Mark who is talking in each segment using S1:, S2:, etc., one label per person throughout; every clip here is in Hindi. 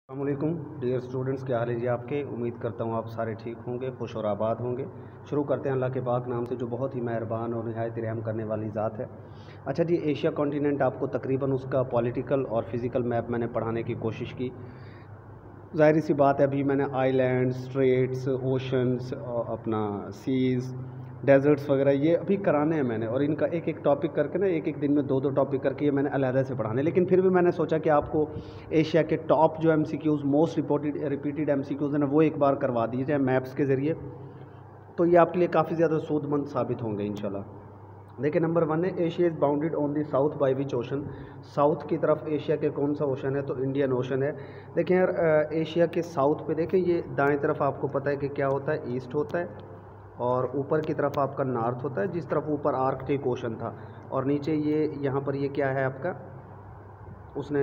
S1: अस्सलामुअलैकुम डियर स्टूडेंट्स, क्या हाल है जी आपके। उम्मीद करता हूँ आप सारे ठीक होंगे, खुश और आबाद होंगे। शुरू करते हैं अल्लाह के पाक नाम से जो बहुत ही मेहरबान और निहायत रहम करने वाली ज़ात है। अच्छा जी, एशिया कॉन्टिनेंट आपको तकरीबन उसका पॉलिटिकल और फिज़िकल मैप मैंने पढ़ाने की कोशिश की। ज़ाहिर सी बात है, अभी मैंने आइलैंड, स्ट्रेट्स, ओशंस, अपना सीज़, डेजर्ट्स वगैरह ये अभी कराने हैं मैंने, और इनका एक एक टॉपिक करके ना एक एक दिन में दो दो टॉपिक करके ये मैंने अलहदा से पढ़ाने। लेकिन फिर भी मैंने सोचा कि आपको एशिया के टॉप जो एमसीक्यूज़, मोस्ट रिपीटेड एमसीक्यूज़ हैं ना, वो एक बार करवा दिए जाए मैप्स के ज़रिए, तो ये आपके लिए काफ़ी ज़्यादा सूदमंद साबित होंगे इंशाल्लाह। देखिए, नंबर 1 है, Asia is bounded on the south by which ocean. South की तरफ एशिया के कौन सा ओशन है, तो इंडियन ओशन है। देखें यार, एशिया के साउथ पे देखें, ये दाएं तरफ आपको पता है कि क्या होता है, ईस्ट होता है, और ऊपर की तरफ आपका नॉर्थ होता है, जिस तरफ ऊपर आर्कटिक ओशन था, और नीचे ये यहाँ पर ये क्या है आपका, उसने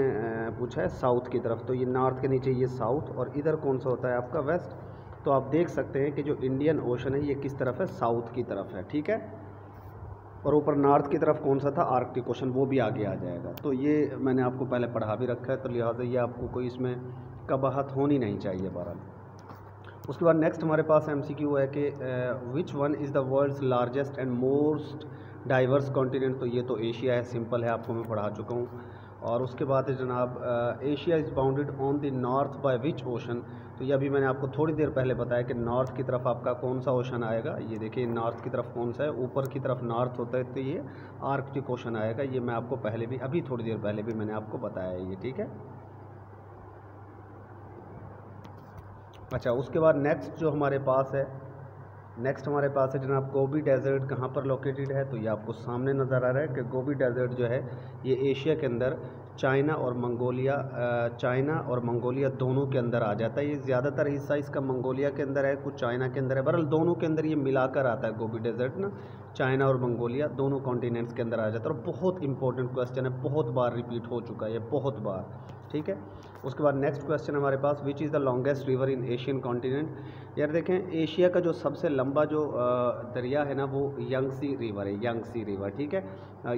S1: पूछा है साउथ की तरफ, तो ये नॉर्थ के नीचे ये साउथ, और इधर कौन सा होता है आपका वेस्ट। तो आप देख सकते हैं कि जो इंडियन ओशन है ये किस तरफ है, साउथ की तरफ है, ठीक है। और ऊपर नॉर्थ की तरफ कौन सा था, आर्कटिक ओशन, वो भी आगे आ जाएगा। तो ये मैंने आपको पहले पढ़ा भी रखा है, तो लिहाजा ये आपको कोई इसमें कबाहत होनी नहीं चाहिए बहरहाल। उसके बाद नेक्स्ट हमारे पास एमसीक्यू है कि which one is the world's largest and most diverse continent. तो ये तो एशिया है, सिंपल है, आपको मैं पढ़ा चुका हूँ। और उसके बाद है जनाब, Asia is bounded on the north by which ocean. तो ये अभी मैंने आपको थोड़ी देर पहले बताया कि नॉर्थ की तरफ आपका कौन सा ओशन आएगा। ये देखिए, नॉर्थ की तरफ कौन सा है, ऊपर की तरफ नॉर्थ होता है, तो ये आर्कटिक ओशन आएगा। ये मैं आपको पहले भी, अभी थोड़ी देर पहले भी मैंने आपको बताया है ये, ठीक है। अच्छा, उसके बाद नेक्स्ट जो हमारे पास है, नेक्स्ट हमारे पास है जनाब, गोबी डेजर्ट कहाँ पर लोकेटेड है। तो ये आपको सामने नज़र आ रहा है कि गोबी डेजर्ट जो है ये एशिया के अंदर चाइना और मंगोलिया दोनों के अंदर आ जाता है। ये ज़्यादातर हिस्सा इसका मंगोलिया के अंदर है, कुछ चाइना के अंदर है, बहरहाल दोनों के अंदर ये मिलाकर आता है गोबी डेजर्ट ना। चाइना और मंगोलिया दोनों कॉन्टिनेंट्स के अंदर आ जाता है, और बहुत इंपॉर्टेंट क्वेश्चन है, बहुत बार रिपीट हो चुका है ये, बहुत बार, ठीक है। उसके बाद नेक्स्ट क्वेश्चन हमारे पास, which is the longest river in Asian continent. यार देखें, एशिया का जो सबसे लंबा जो दरिया है ना, वो यंगसी रिवर है, यंगसी रिवर, ठीक है,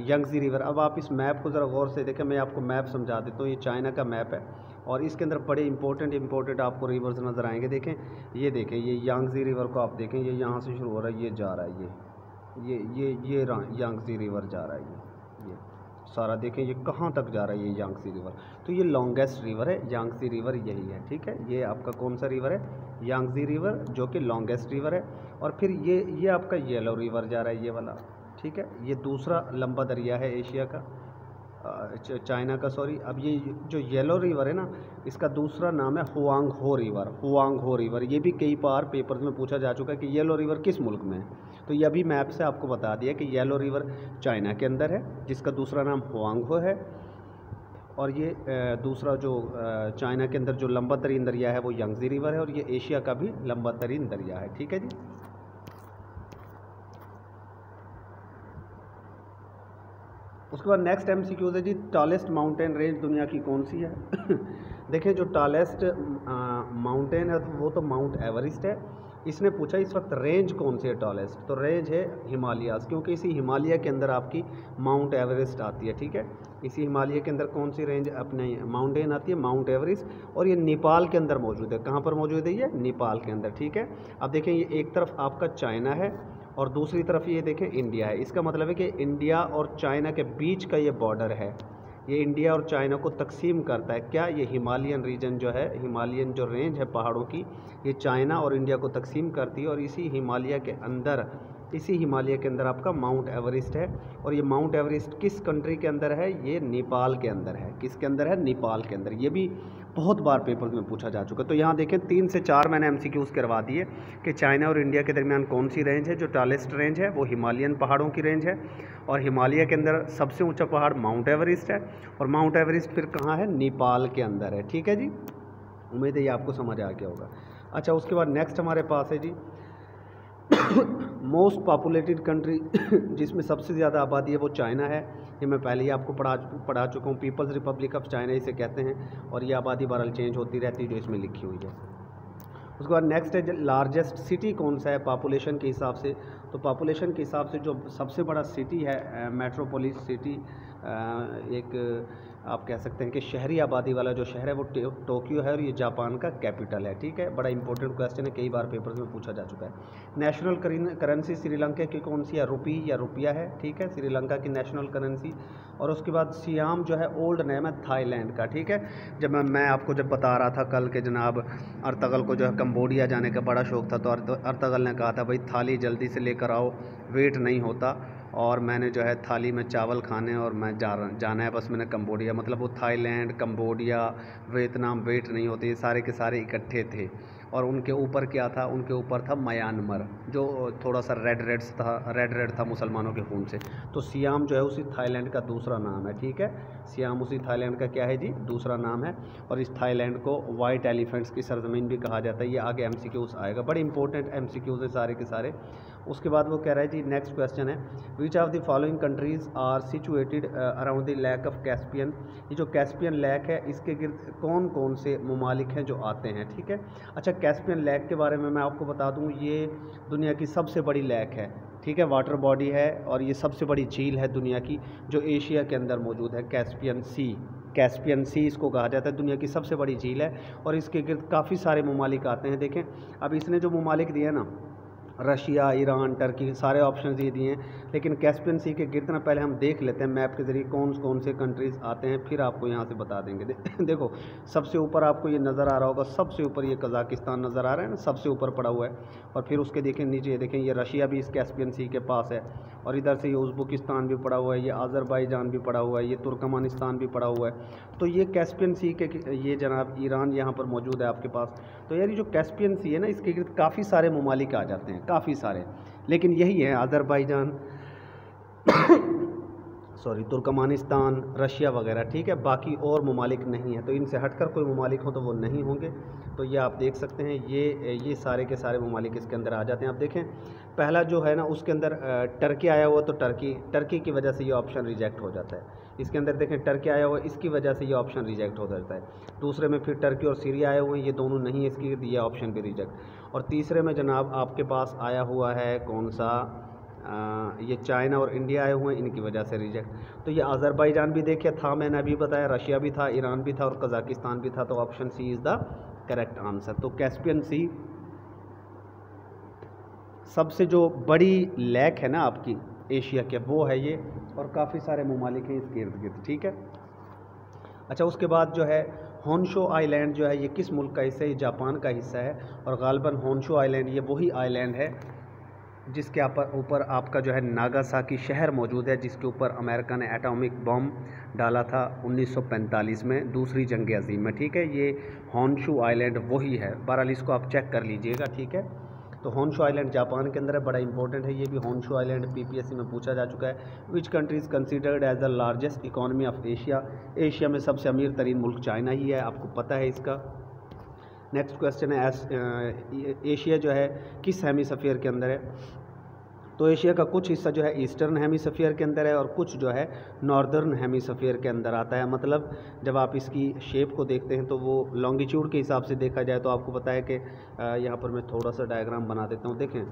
S1: यंगसी रिवर। अब आप इस मैप को ज़रा गौर से देखें, मैं आपको मैप समझा देता हूँ। ये चाइना का मैप है, और इसके अंदर बड़े इंपॉर्टेंट आपको रिवर्स नज़र आएंगे। देखें, ये देखें, ये यांगजी रिवर को आप देखें, ये यहाँ से शुरू हो रहा है, ये जा रहा है, ये यांगजी रिवर जा रहा है, ये सारा देखें, ये कहाँ तक जा रहा है, ये यांगसी रिवर। तो ये लॉन्गेस्ट रिवर है, यांगसी रिवर यही है, ठीक है। ये आपका कौन सा रिवर है, यांगजी रिवर, जो कि लॉन्गेस्ट रिवर है। और फिर ये आपका येलो रिवर जा रहा है, ये वाला, ठीक है। ये दूसरा लंबा दरिया है एशिया का, चाइना का, सॉरी। अब ये जो येलो रिवर है ना, इसका दूसरा नाम है हुआंग हो रिवर, हुआंग हो रिवर। ये भी कई बार पेपर्स में पूछा जा चुका है कि येलो रिवर किस मुल्क में है। तो ये अभी मैप से आपको बता दिया कि येलो रिवर चाइना के अंदर है, जिसका दूसरा नाम हुआंग हो है। और ये दूसरा जो चाइना के अंदर जो लंबा तरीन दरिया है वो यांगजी रिवर है, और ये एशिया का भी लंबा तरीन दरिया है, ठीक है जी। उसके बाद नेक्स्ट एमसीक्यूज़ है जी, टॉलेस्ट माउंटेन रेंज दुनिया की कौन सी है। देखें, जो टॉलेस्ट माउंटेन है वो तो माउंट एवरेस्ट है। इसने पूछा इस वक्त रेंज कौन सी है टॉलेस्ट, तो रेंज है हिमालयाज़, क्योंकि इसी हिमालय के अंदर आपकी माउंट एवरेस्ट आती है, ठीक है। इसी हिमालय के अंदर कौन सी रेंज अपने माउंटेन आती है, माउंट एवरेस्ट, और ये नेपाल के अंदर मौजूद है। कहाँ पर मौजूद है ये, नेपाल के अंदर, ठीक है। अब देखें, ये एक तरफ आपका चाइना है और दूसरी तरफ ये देखें इंडिया है। इसका मतलब है कि इंडिया और चाइना के बीच का ये बॉर्डर है, ये इंडिया और चाइना को तकसीम करता है। क्या ये हिमालयन रीजन जो है, हिमालयन जो रेंज है पहाड़ों की, ये चाइना और इंडिया को तकसीम करती है। और इसी हिमालय के अंदर, इसी हिमालय के अंदर आपका माउंट एवरेस्ट है। और ये माउंट एवरेस्ट किस कंट्री के अंदर है, ये नेपाल के अंदर है। किसके अंदर है, नेपाल के अंदर। ये भी बहुत बार पेपर्स में पूछा जा चुका है। तो यहाँ देखें, 3 से 4 मैंने एमसीक्यूज़ करवा दिए कि चाइना और इंडिया के दरमियान कौन सी रेंज है। जो टॉलेस्ट रेंज है वो हिमालयन पहाड़ों की रेंज है, और हिमालय के अंदर सबसे ऊंचा पहाड़ माउंट एवरेस्ट है, और माउंट एवरेस्ट फिर कहाँ है, नेपाल के अंदर है, ठीक है जी। उम्मीद है ये आपको समझ आ गया होगा। अच्छा, उसके बाद नेक्स्ट हमारे पास है जी, मोस्ट पॉपुलेटेड कंट्री जिसमें सबसे ज़्यादा आबादी है वो चाइना है। ये मैं पहले ही आपको पढ़ा चुका हूँ, पीपल्स रिपब्लिक ऑफ चाइना इसे कहते हैं, और ये आबादी बहरहाल चेंज होती रहती है जो इसमें लिखी हुई है। उसके बाद नेक्स्ट है, लार्जेस्ट सिटी कौन सा है पॉपुलेशन के हिसाब से। तो पॉपुलेशन के हिसाब से जो सबसे बड़ा सिटी है, मेट्रोपोलिस सिटी, एक आप कह सकते हैं कि शहरी आबादी वाला जो शहर है वो टोक्यो है और ये जापान का कैपिटल है। ठीक है, बड़ा इंपॉर्टेंट क्वेश्चन है, कई बार पेपर्स में पूछा जा चुका है। नेशनल करेंसी श्रीलंका की कौन सी है? रुपी या रुपया है। ठीक है, श्रीलंका की नेशनल करेंसी। और उसके बाद सियाम जो है ओल्ड नेम है थाईलैंड का। ठीक है, जब मैं आपको जब बता रहा था कल के जनाब अर्तगल को जो है कम्बोडिया जाने का बड़ा शौक़ था, तो अर्तगल ने कहा था भाई थाली जल्दी से लेकर आओ, वेट नहीं होता। और मैंने जो है थाली में चावल खाने और मैं जाना है बस मैंने कम्बोडिया, मतलब वो थाईलैंड, कम्बोडिया, वियतनाम वेट नहीं होते, ये सारे के सारे इकट्ठे थे। और उनके ऊपर क्या था? उनके ऊपर था म्यांमार, जो थोड़ा सा रेड था मुसलमानों के खून से। तो सियाम जो है उसी थाईलैंड का दूसरा नाम है। ठीक है, सियाम उसी थाईलैंड का क्या है जी? दूसरा नाम है। और इस थाईलैंड को वाइट एलिफेंट्स की सरजमीन भी कहा जाता है। ये आगे MCQs आएगा, बड़े इंपॉर्टेंट MCQs है सारे के सारे। उसके बाद वो कह रहा है जी, नेक्स्ट क्वेश्चन है, which of the following countries are situated around the lake of Caspian. ये जो कैस्पियन लेक है इसके गिर्द कौन कौन से ममालिक हैं जो आते हैं? ठीक है, अच्छा कैस्पियन लेक के बारे में मैं आपको बता दूं, ये दुनिया की सबसे बड़ी लेक है। ठीक है, वाटर बॉडी है और ये सबसे बड़ी झील है दुनिया की, जो एशिया के अंदर मौजूद है। कैस्पियन सी इसको कहा जाता है, दुनिया की सबसे बड़ी झील है और इसके गिर्द काफ़ी सारे ममालिक आते हैं। देखें, अब इसने जो ममालिक दिए ना, रशिया, ईरान, टर्की, सारे ऑप्शन ये दिए हैं, लेकिन कैस्पियन सी के गिर्द ना पहले हम देख लेते हैं मैप के ज़रिए कौन कौन से कंट्रीज़ आते हैं, फिर आपको यहाँ से बता देंगे। देखो सबसे ऊपर आपको ये नज़र आ रहा होगा, सबसे ऊपर ये कज़ाकिस्तान नज़र आ रहा है ना, सबसे ऊपर पड़ा हुआ है। और फिर उसके देखें नीचे, ये देखें ये रशिया भी इस कैस्पियन सी के पास है। और इधर से ये उज़्बेकिस्तान भी पड़ा हुआ है, ये आज़रबाईजान भी पड़ा हुआ है, ये तुर्कमानिस्तान भी पड़ा हुआ है। तो ये कैस्पियन सी के ये जनाब ईरान यहाँ पर मौजूद है आपके पास। तो यार ये जो कैस्पियन सी है ना, इसके गिर्द काफ़ी सारे ममालिक आ जाते हैं, काफ़ी सारे, लेकिन यही है आज़रबाईजान तुर्कमानिस्तान, रशिया वगैरह। ठीक है, बाकी और ममालिक नहीं है। तो इनसे हटकर कोई ममालिक हो तो वो नहीं होंगे। तो ये आप देख सकते हैं, ये सारे के सारे ममालिक इसके अंदर आ जाते हैं। आप देखें पहला जो है ना उसके अंदर टर्की आया हुआ, तो टर्की की वजह से ये ऑप्शन रिजेक्ट हो जाता है। इसके अंदर देखें टर्की आया हुआ, इसकी वजह से ये ऑप्शन रिजेक्ट हो जाता है। दूसरे में फिर टर्की और सीरिया आए हुए हैं, ये दोनों नहीं है, इसकी ये ऑप्शन भी रिजेक्ट। और तीसरे में जनाब आपके पास आया हुआ है कौन सा? ये चाइना और इंडिया आए हुए हैं, इनकी वजह से रिजेक्ट। तो ये आज़रबाईजान भी देखिए था, मैंने अभी बताया, रशिया भी था, ईरान भी था और कज़ाकिस्तान भी था। तो option C is the correct answer. तो कैस्पियन सी सबसे जो बड़ी लेक है ना आपकी एशिया के, वो है ये, और काफ़ी सारे ममालिक हैं इसके इर्द गिर्द। ठीक है, अच्छा उसके बाद जो है होन्शु आइलैंड जो है ये किस मुल्क का हिस्सा है? ये जापान का हिस्सा है। और गालिबन होन्शु आइलैंड ये वही आइलैंड है जिसके ऊपर आपका जो है नागासाकी शहर मौजूद है, जिसके ऊपर अमेरिका ने एटॉमिक बम डाला था 1945 में, दूसरी जंग अज़ीम में। ठीक है, ये होन्शु आइलैंड वही है। बहरहाल इसको आप चेक कर लीजिएगा। ठीक है, तो होन्शु आइलैंड जापान के अंदर है, बड़ा इंपॉर्टेंट है ये भी। होन्शु आइलैंड PPSC में पूछा जा चुका है। Which country is considered as the largest economy of Asia. Asia में सबसे अमीर तरीन मुल्क चाइना ही है, आपको पता है इसका। नेक्स्ट क्वेश्चन है, एशिया जो है किस हेमिस्फीयर के अंदर है? तो एशिया का कुछ हिस्सा जो है ईस्टर्न हेमिस्फीयर के अंदर है और कुछ जो है नॉर्दर्न हेमिस्फीयर के अंदर आता है। मतलब जब आप इसकी शेप को देखते हैं तो वो लॉन्गिट्यूड के हिसाब से देखा जाए तो आपको पता है कि यहाँ पर मैं थोड़ा सा डायग्राम बना देता हूँ। देखें,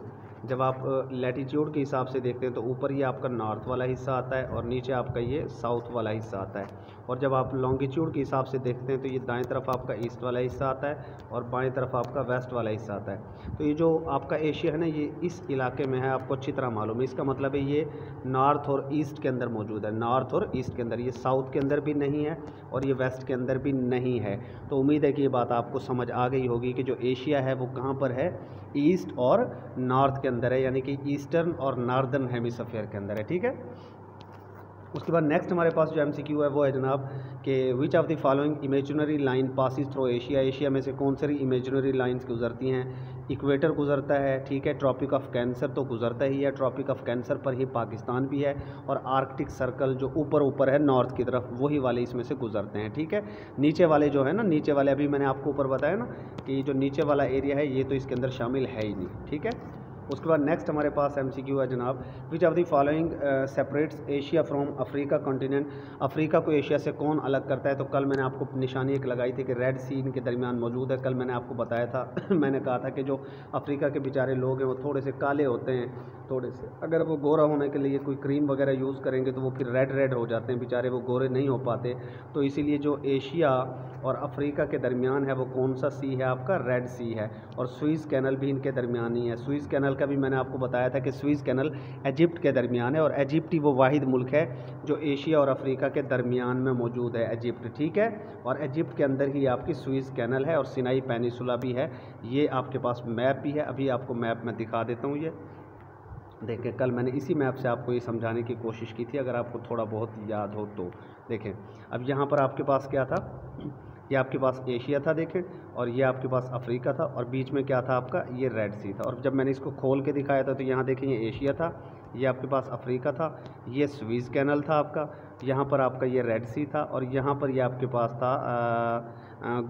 S1: जब आप लैटीट्यूड के हिसाब से देखते हैं तो ऊपर ये आपका नॉर्थ वाला हिस्सा आता है और नीचे आपका ये साउथ वाला हिस्सा आता है। और जब आप लॉन्गिट्यूड के हिसाब से देखते हैं तो ये दाएं तरफ आपका ईस्ट वाला हिस्सा आता है और बाएं तरफ आपका वेस्ट वाला हिस्सा आता है। तो ये जो आपका एशिया है ना, ये इस इलाके में है, आपको अच्छी तरह मालूम है। इसका मतलब है ये नॉर्थ और ईस्ट के अंदर मौजूद है, नॉर्थ और ईस्ट के अंदर। ये साउथ के अंदर भी नहीं है और ये वेस्ट के अंदर भी नहीं है। तो उम्मीद है कि ये बात आपको समझ आ गई होगी कि जो एशिया है वो कहाँ पर है, ईस्ट और नॉर्थ के अंदर है, यानी कि ईस्टर्न और नॉर्दर्न हेमिस्फीयर के अंदर है। ठीक है, उसके बाद नेक्स्ट हमारे पास जो MCQ है वो है जनाब कि विच of the following imaginary line passes through Asia. Asia में से कौन सी इमेजिनरी लाइंस गुजरती हैं? इक्वेटर गुजरता है, ठीक है, ट्रॉपिक ऑफ कैंसर तो गुजरता ही है, ट्रॉपिक ऑफ कैंसर पर ही पाकिस्तान भी है, और आर्कटिक सर्कल जो ऊपर है नॉर्थ की तरफ, वही वाले इसमें से गुजरते हैं। ठीक है, नीचे वाले जो है ना, नीचे वाले अभी मैंने आपको ऊपर बताया ना कि जो नीचे वाला एरिया है ये तो इसके अंदर शामिल है ही नहीं। ठीक है, उसके बाद नेक्स्ट हमारे पास MCQ है जनाब, विच of the following separates Asia from Africa continent, Africa को एशिया से कौन अलग करता है। तो कल मैंने आपको निशानी एक लगाई थी कि रेड सी इनके दरमियान मौजूद है, कल मैंने आपको बताया था मैंने कहा था कि जो अफ्रीका के बेचारे लोग हैं वो थोड़े से काले होते हैं, थोड़े से अगर वो गोरा होने के लिए कोई क्रीम वगैरह यूज़ करेंगे तो वो फिर रेड हो जाते हैं बेचारे, वो गोरे नहीं हो पाते। तो इसीलिए जो एशिया और अफ्रीका के दरमियान है वो कौन सा सी है आपका, रेड सी है। और स्विस कैनल भी इनके दरमियान ही है। स्विस कैनल का भी मैंने आपको बताया था कि स्विस कैनल इजिप्ट के दरमियान है, और इजिप्ट ही वो वाहिद मुल्क है जो एशिया और अफ्रीका के दरमियान में मौजूद है, इजिप्ट, ठीक है। और इजिप्ट के अंदर ही आपकी स्विस कैनल है और सिनाई पेनिसुला भी है। ये आपके पास मैप भी है, अभी आपको मैप में दिखा देता हूँ। ये देखें, कल मैंने इसी मैप से आपको ये समझाने की कोशिश की थी, अगर आपको थोड़ा बहुत याद हो तो। देखें, अब यहाँ पर आपके पास क्या था, ये आपके पास एशिया था देखें, और ये आपके पास अफ्रीका था, और बीच में क्या था आपका, ये रेड सी था। और जब मैंने इसको खोल के दिखाया था तो यहाँ देखें ये एशिया था, ये आपके पास अफ्रीका था, ये स्विस कैनल था आपका, यहाँ पर आपका ये रेड सी था, और यहाँ पर ये आपके पास था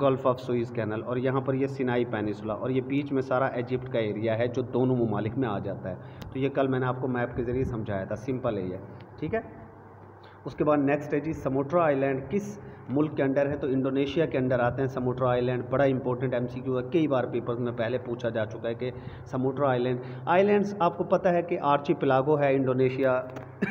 S1: गल्फ़ ऑफ सुइस कैनल, और यहाँ पर ये सिनाई पेनिसुला, और ये बीच में सारा इजिप्ट का एरिया है जो दोनों ममालिक में आ जाता है। तो ये कल मैंने आपको मैप के ज़रिए समझाया था, सिंपल है ये, ठीक है। उसके बाद नेक्स्ट है जी, समोट्रा आइलैंड किस मुल्क के अंडर है। तो इंडोनेशिया के अंडर आते हैं समोट्रा आइलैंड। बड़ा इंपॉर्टेंट MCQ है, कई बार पेपर्स में पहले पूछा जा चुका है कि समोट्रा आइलैंड्स आपको पता है कि आर्चिपेलागो है इंडोनेशिया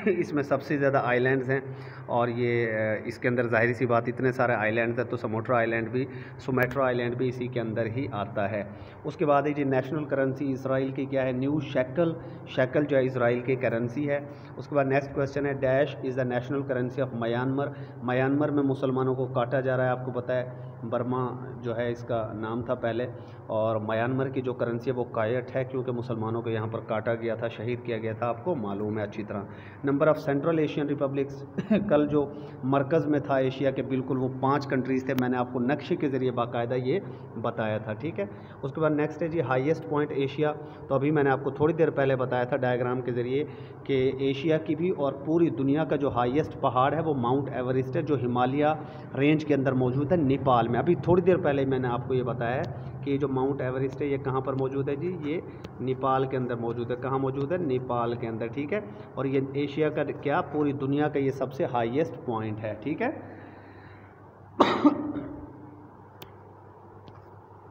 S1: इसमें सबसे ज़्यादा आइलैंड्स हैं, और ये इसके अंदर जाहिर सी बात इतने सारे आइलैंड्स हैं तो समोट्रा आइलैंड भी, सुमेट्रा आइलैंड भी इसी के अंदर ही आता है। उसके बाद है जी, नेशनल करेंसी इसराइल की क्या है, न्यू शेकल, शेकल जो है इसराइल की करेंसी है। उसके बाद नेक्स्ट क्वेश्चन है, dash is the national currency of Myanmar. Myanmar में मुसलमानों को काटा जा रहा है, आपको पता है, बर्मा जो है इसका नाम था पहले, और म्यांमार की जो करेंसी है वो कायट है क्योंकि मुसलमानों को यहाँ पर काटा गया था, शहीद किया गया था, आपको मालूम है अच्छी तरह। Number of central Asian republics कल जो मरकज़ में था एशिया के, बिल्कुल वो 5 कंट्रीज़ थे, मैंने आपको नक्शे के ज़रिए बाकायदा ये बताया था, ठीक है। उसके बाद नेक्स्ट है जी, हाईएस्ट पॉइंट एशिया। तो अभी मैंने आपको थोड़ी देर पहले बताया था डायग्राम के ज़रिए कि एशिया की भी और पूरी दुनिया का जो हाईएस्ट पहाड़ है वो माउंट एवरेस्ट है, जो हिमालय रेंज के अंदर मौजूद है नेपाल में। अभी थोड़ी देर पहले मैंने आपको ये बताया है कि ये जो माउंट एवरेस्ट है ये कहाँ पर मौजूद है जी, ये नेपाल के अंदर मौजूद है। कहाँ मौजूद है, नेपाल के अंदर, ठीक है। और ये एशिया का क्या, पूरी दुनिया का ये सबसे हाईएस्ट पॉइंट है, ठीक है।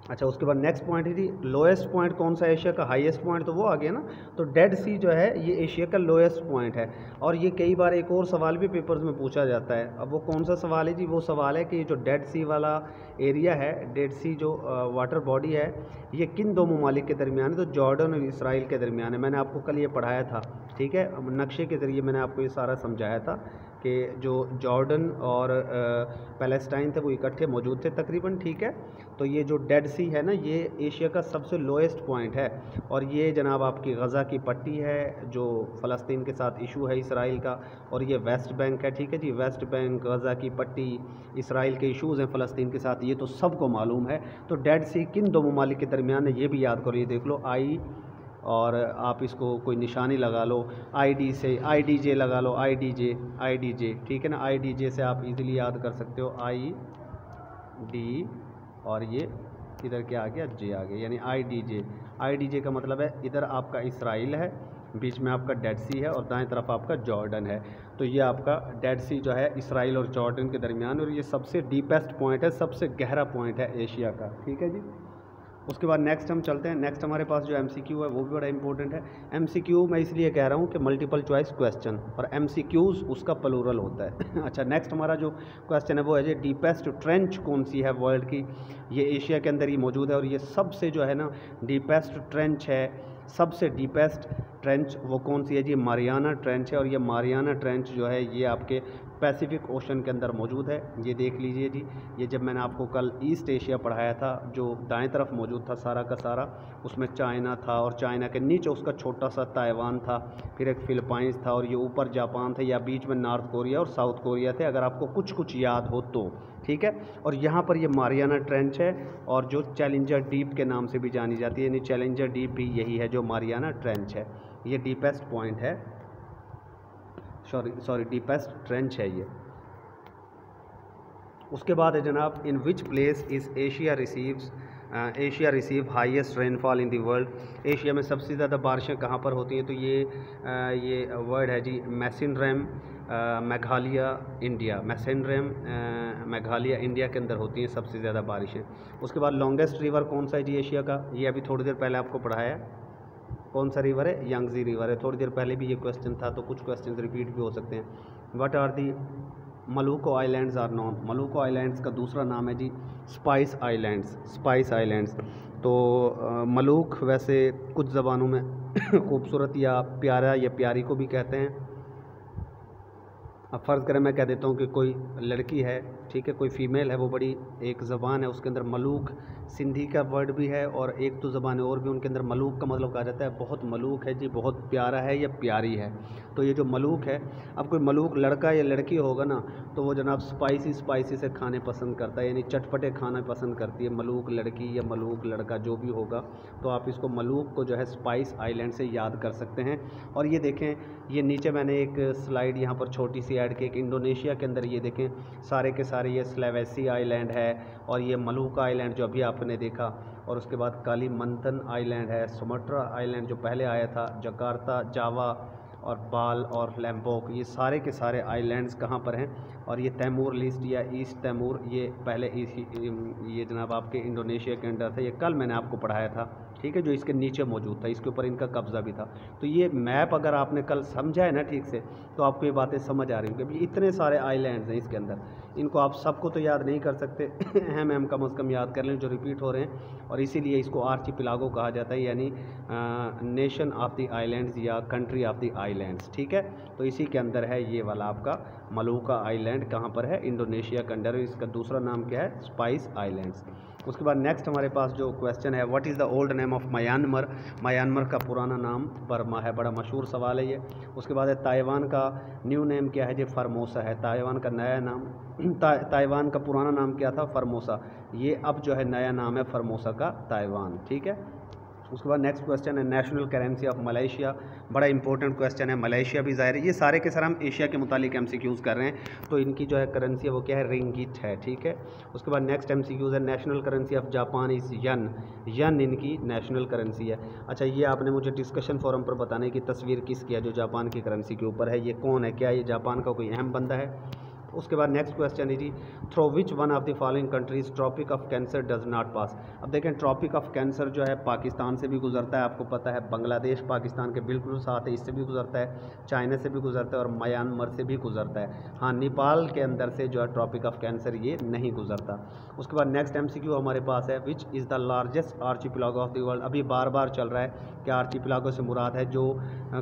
S1: अच्छा, उसके बाद नेक्स्ट पॉइंट है जी, लोएस्ट पॉइंट कौन सा एशिया का, हाईएस्ट पॉइंट तो वो आ गया ना। तो डेड सी जो है ये एशिया का लोएस्ट पॉइंट है। और ये कई बार एक और सवाल भी पेपर्स में पूछा जाता है। अब वो कौन सा सवाल है जी, वो सवाल है कि ये जो डेड सी वाला एरिया है, डेड सी जो वाटर बॉडी है, ये किन 2 ममालिक के दरमियान है। तो जॉर्डन और इसराइल के दरमियान है। मैंने आपको कल ये पढ़ाया था, ठीक है, नक्शे के ज़रिए मैंने आपको ये सारा समझाया था कि जो जॉर्डन और पैलेस्टाइन थे वो इकट्ठे मौजूद थे तकरीबन, ठीक है। तो ये जो डेड सी है ना, ये एशिया का सबसे लोएस्ट पॉइंट है। और ये जनाब आपकी गज़ा की पट्टी है जो फ़लस्तीन के साथ इशू है इसराइल का, और ये वेस्ट बैंक है, ठीक है जी, वेस्ट बैंक, गज़ा की पट्टी, इसराइल के इशूज़ हैं फ़लस्तीन के साथ, ये तो सबको मालूम है। तो डेड सी किन 2 ममालिक के दरमियान है ये भी याद करो, ये देख लो, आई, और आप इसको कोई निशानी लगा लो, ID से IDJ लगा लो, IDJ, ठीक है ना। IDJ से आप इजीली याद कर सकते हो, ID, और ये इधर क्या आ गया, J आ गया, यानी IDJ का मतलब है इधर आपका इसराइल है, बीच में आपका डेड सी है, और दाएं तरफ आपका जॉर्डन है। तो ये आपका डेड सी जो है इसराइल और जॉर्डन के दरमियान, और ये सबसे डीपेस्ट पॉइंट है, सबसे गहरा पॉइंट है एशिया का, ठीक है जी। उसके बाद नेक्स्ट हम चलते हैं। नेक्स्ट हमारे पास जो MCQ है वो भी बड़ा इंपॉर्टेंट है। MCQ मैं इसलिए कह रहा हूँ कि मल्टीपल चॉइस क्वेश्चन, और MCQs उसका प्लूरल होता है। अच्छा, नेक्स्ट हमारा जो क्वेश्चन है वो है जी, डीपेस्ट ट्रेंच कौन सी है वर्ल्ड की। ये एशिया के अंदर ही मौजूद है, और ये सबसे जो है ना डीपेस्ट ट्रेंच है, सबसे डीपेस्ट ट्रेंच वो कौन सी है जी, मारियाना ट्रेंच है। और ये मारियाना ट्रेंच जो है ये आपके पैसिफिक ओशन के अंदर मौजूद है। ये देख लीजिए जी, ये जब मैंने आपको कल ईस्ट एशिया पढ़ाया था, जो दाएं तरफ मौजूद था सारा का सारा, उसमें चाइना था, और चाइना के नीचे उसका छोटा सा ताइवान था, फिर एक फिलीपाइंस था, और ये ऊपर जापान था, या बीच में नॉर्थ कोरिया और साउथ कोरिया थे, अगर आपको कुछ याद हो तो, ठीक है। और यहाँ पर ये मारियाना ट्रेंच है, और जो चैलेंजर डीप के नाम से भी जानी जाती है, यानी चैलेंजर डीप भी यही है जो मारियाना ट्रेंच है। ये डीपेस्ट पॉइंट है, सॉरी डीपेस्ट ट्रेंच है ये। उसके बाद है जनाब, in which place is Asia receives Asia receive highest rainfall in the world. Asia में सबसे ज़्यादा बारिशें कहाँ पर होती हैं? तो ये वर्ड है जी मैसिनरम, मेघालय, इंडिया। मैसिनरम, मेघालय, इंडिया के अंदर होती हैं सबसे ज़्यादा बारिशें। उसके बाद लॉन्गेस्ट रिवर कौन सा है जी एशिया का? ये अभी थोड़ी देर पहले आपको पढ़ाया। कौन सा रिवर है? यांगजी रिवर है। थोड़ी देर पहले भी ये क्वेश्चन था, तो कुछ क्वेश्चन रिपीट भी हो सकते हैं। What are the Maluku islands are known? Maluku islands का दूसरा नाम है जी स्पाइस आइलैंड्स। Spice islands. तो मलुक वैसे कुछ ज़बानों में खूबसूरत या प्यारा या प्यारी को भी कहते हैं। अब फ़र्ज़ करें मैं कह देता हूँ कि कोई लड़की है, ठीक है, कोई फ़ीमेल है, वो बड़ी एक ज़बान है उसके अंदर मलूक सिंधी का वर्ड भी है, और एक तो ज़बान और भी उनके अंदर मलूक का मतलब कहा जाता है बहुत मलूक है जी, बहुत प्यारा है या प्यारी है। तो ये जो मलूक है, अब कोई मलूक लड़का या लड़की होगा ना, तो वो जनाब स्पाइसी से खाने पसंद करता है, यानी चटपटे खाना पसंद करती है। मलूक लड़की या मलूक लड़का जो भी होगा, तो आप इसको मलूक को जो है स्पाइस आइलैंड से याद कर सकते हैं। और ये देखें, ये नीचे मैंने एक स्लाइड यहाँ पर छोटी सी ऐड की, एक इंडोनेशिया के अंदर ये देखें सारे के सारे ये स्लेवेसी आइलैंड है, और ये मलूका आइलैंड जो अभी आपने देखा, और उसके बाद कालीमंथन आइलैंड है, सुमाट्रा आइलैंड जो पहले आया था, जकार्ता, जावा और बाल और लैम्बोक, ये सारे के सारे आइलैंड्स कहाँ पर हैं? और ये तैमूर लिस्ट या ईस्ट तैमूर, ये पहले ये जनाब आपके इंडोनेशिया के अंडर था। ये कल मैंने आपको पढ़ाया था, ठीक है, जो इसके नीचे मौजूद था, इसके ऊपर इनका कब्ज़ा भी था। तो ये मैप अगर आपने कल समझा है ना ठीक से, तो आपको ये बातें समझ आ रही होंगी। इतने सारे आइलैंड्स हैं इसके अंदर, इनको आप सबको तो याद नहीं कर सकते अहम कम से कम याद कर लें जो रिपीट हो रहे हैं, और इसीलिए इसको आर्चिपिलागो कहा जाता है, यानी नेशन ऑफ द आइलैंड्स या कंट्री ऑफ द आइलैंड्स, ठीक है। तो इसी के अंदर है ये वाला आपका मलूका आइलैंड, कहाँ पर है? इंडोनेशिया के अंदर। इसका दूसरा नाम क्या है? Spice islands. उसके बाद नेक्स्ट हमारे पास जो क्वेश्चन है, what is the old name of Myanmar? Myanmar का पुराना नाम बर्मा है। बड़ा मशहूर सवाल है ये। उसके बाद है ताइवान का न्यू नेम क्या है जी? फॉर्मोसा है। ताइवान का नया नाम ताइवान का पुराना नाम क्या था? फॉर्मोसा। ये अब जो है नया नाम है फॉर्मोसा का, ताइवान, ठीक है। उसके बाद नेक्स्ट क्वेश्चन है नेशनल करेंसी ऑफ मलेशिया। बड़ा इंपॉर्टेंट क्वेश्चन है। मलेशिया भी ज़ाहिर है, ये सारे के सारे हम एशिया के मुतालिक एमसीक्यूज़ कर रहे हैं, तो इनकी जो है करेंसी है वो क्या है? रिंगिट है, ठीक है। उसके बाद नेक्स्ट एमसीक्यूज़ है national currency of Japan is yen. Yen इनकी नेशनल करेंसी है। अच्छा, ये आपने मुझे डिस्कशन फोरम पर बताने की तस्वीर किसकी है जो जापान की करेंसी के ऊपर है? ये कौन है? क्या ये जापान का कोई अहम बंदा है? उसके बाद नेक्स्ट क्वेश्चन है जी, through which one of the following countries Tropic of Cancer does not pass? अब देखें, ट्रॉपिक ऑफ कैंसर जो है पाकिस्तान से भी गुजरता है, आपको पता है। बांग्लादेश पाकिस्तान के बिल्कुल साथ है, इससे भी गुजरता है, चाइना से भी गुजरता है, और म्यांमार से भी गुजरता है। हाँ, नेपाल के अंदर से जो है ट्रॉपिक ऑफ कैंसर ये नहीं गुजरता। उसके बाद नेक्स्ट एमसीक्यू हमारे पास है, विच is the largest archipelago of the world? अभी बार बार चल रहा है कि आर्चिपिलागो से मुराद है जो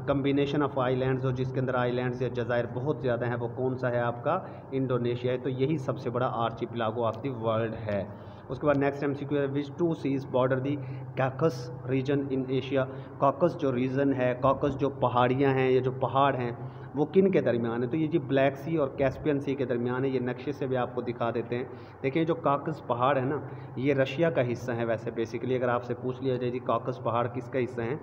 S1: कम्बिनेशन ऑफ आइलैंड्स, और जिसके अंदर आइलैंड्स या जज़ायर बहुत ज़्यादा हैं, वो कौन सा है? आपका इंडोनेशिया है। तो यही सबसे बड़ा आर्चिपिलागो ऑफ द वर्ल्ड है। उसके बाद नेक्स्ट एमसीक्यू है, which two seas border the Caucasus region in Asia? Caucasus जो रीजन है, कॉकस जो पहाड़ियाँ हैं, ये जो पहाड़ हैं, वो किन के दरमियान है? तो ये जी ब्लैक सी और कैस्पियन सी के दरमियान है। ये नक्शे से भी आपको दिखा देते हैं। देखिए, जो कॉकस पहाड़ है ना, ये रशिया का हिस्सा है। वैसे बेसिकली अगर आपसे पूछ लिया जाए जी कॉकस पहाड़ किसका हिस्सा है,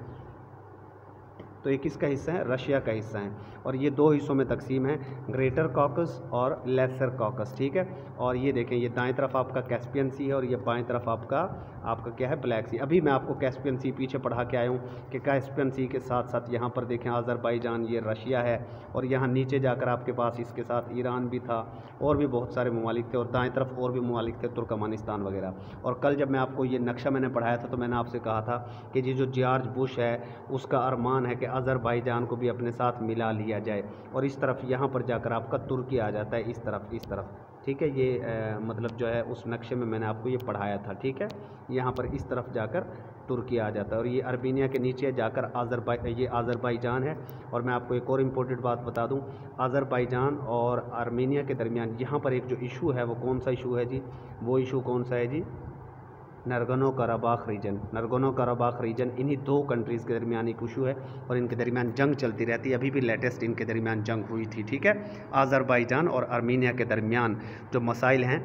S1: तो ये किसका हिस्सा है? रशिया का हिस्सा है। और ये दो हिस्सों में तकसीम है, ग्रेटर कॉकस और लेसर कॉकस, ठीक है। और ये देखें, ये दाएं तरफ आपका कैस्पियन सी है, और ये बाएं तरफ आपका क्या है? ब्लैक सी। अभी मैं आपको कैस्पियन सी पीछे पढ़ा के आया हूँ कि कैस्पियन सी के साथ साथ यहाँ पर देखें अज़रबैजान, ये रशिया है, और यहाँ नीचे जाकर आपके पास इसके साथ ईरान भी था, और भी बहुत सारे ममालिक थे, और दाएँ तरफ और भी ममालिक थे, तुर्कमानिस्तान वगैरह। और कल जब मैं आपको ये नक्शा मैंने पढ़ाया था, तो मैंने आपसे कहा था कि ये जो जॉर्ज बुश है, उसका अरमान है कि अज़रबैजान को भी अपने साथ मिला लिया जाए, और इस तरफ यहाँ पर जाकर आपका तुर्की आ जाता है, इस तरफ, ठीक है। ये मतलब जो है उस नक्शे में मैंने आपको ये पढ़ाया था, ठीक है। यहाँ पर इस तरफ जाकर तुर्की आ जाता है, और ये अर्मीनिया के नीचे जाकर ये अज़रबैजान है। और मैं आपको एक और इम्पोर्टेंट बात बता दूँ, अज़रबैजान और अर्मीनिया के दरमियान यहाँ पर एक जो इशू है, वो कौन सा इशू है जी? वो इशू कौन सा है जी? नरगनो कराबाख रीजन। नरगनो कराबाख रीजन इन्हीं दो कंट्रीज़ के दरमियान एक इशू है, और इनके दरमियान जंग चलती रहती है। अभी भी लेटेस्ट इनके दरमियान जंग हुई थी, ठीक है। अज़रबैजान और आर्मीनिया के दरमियान जो मसाइल हैं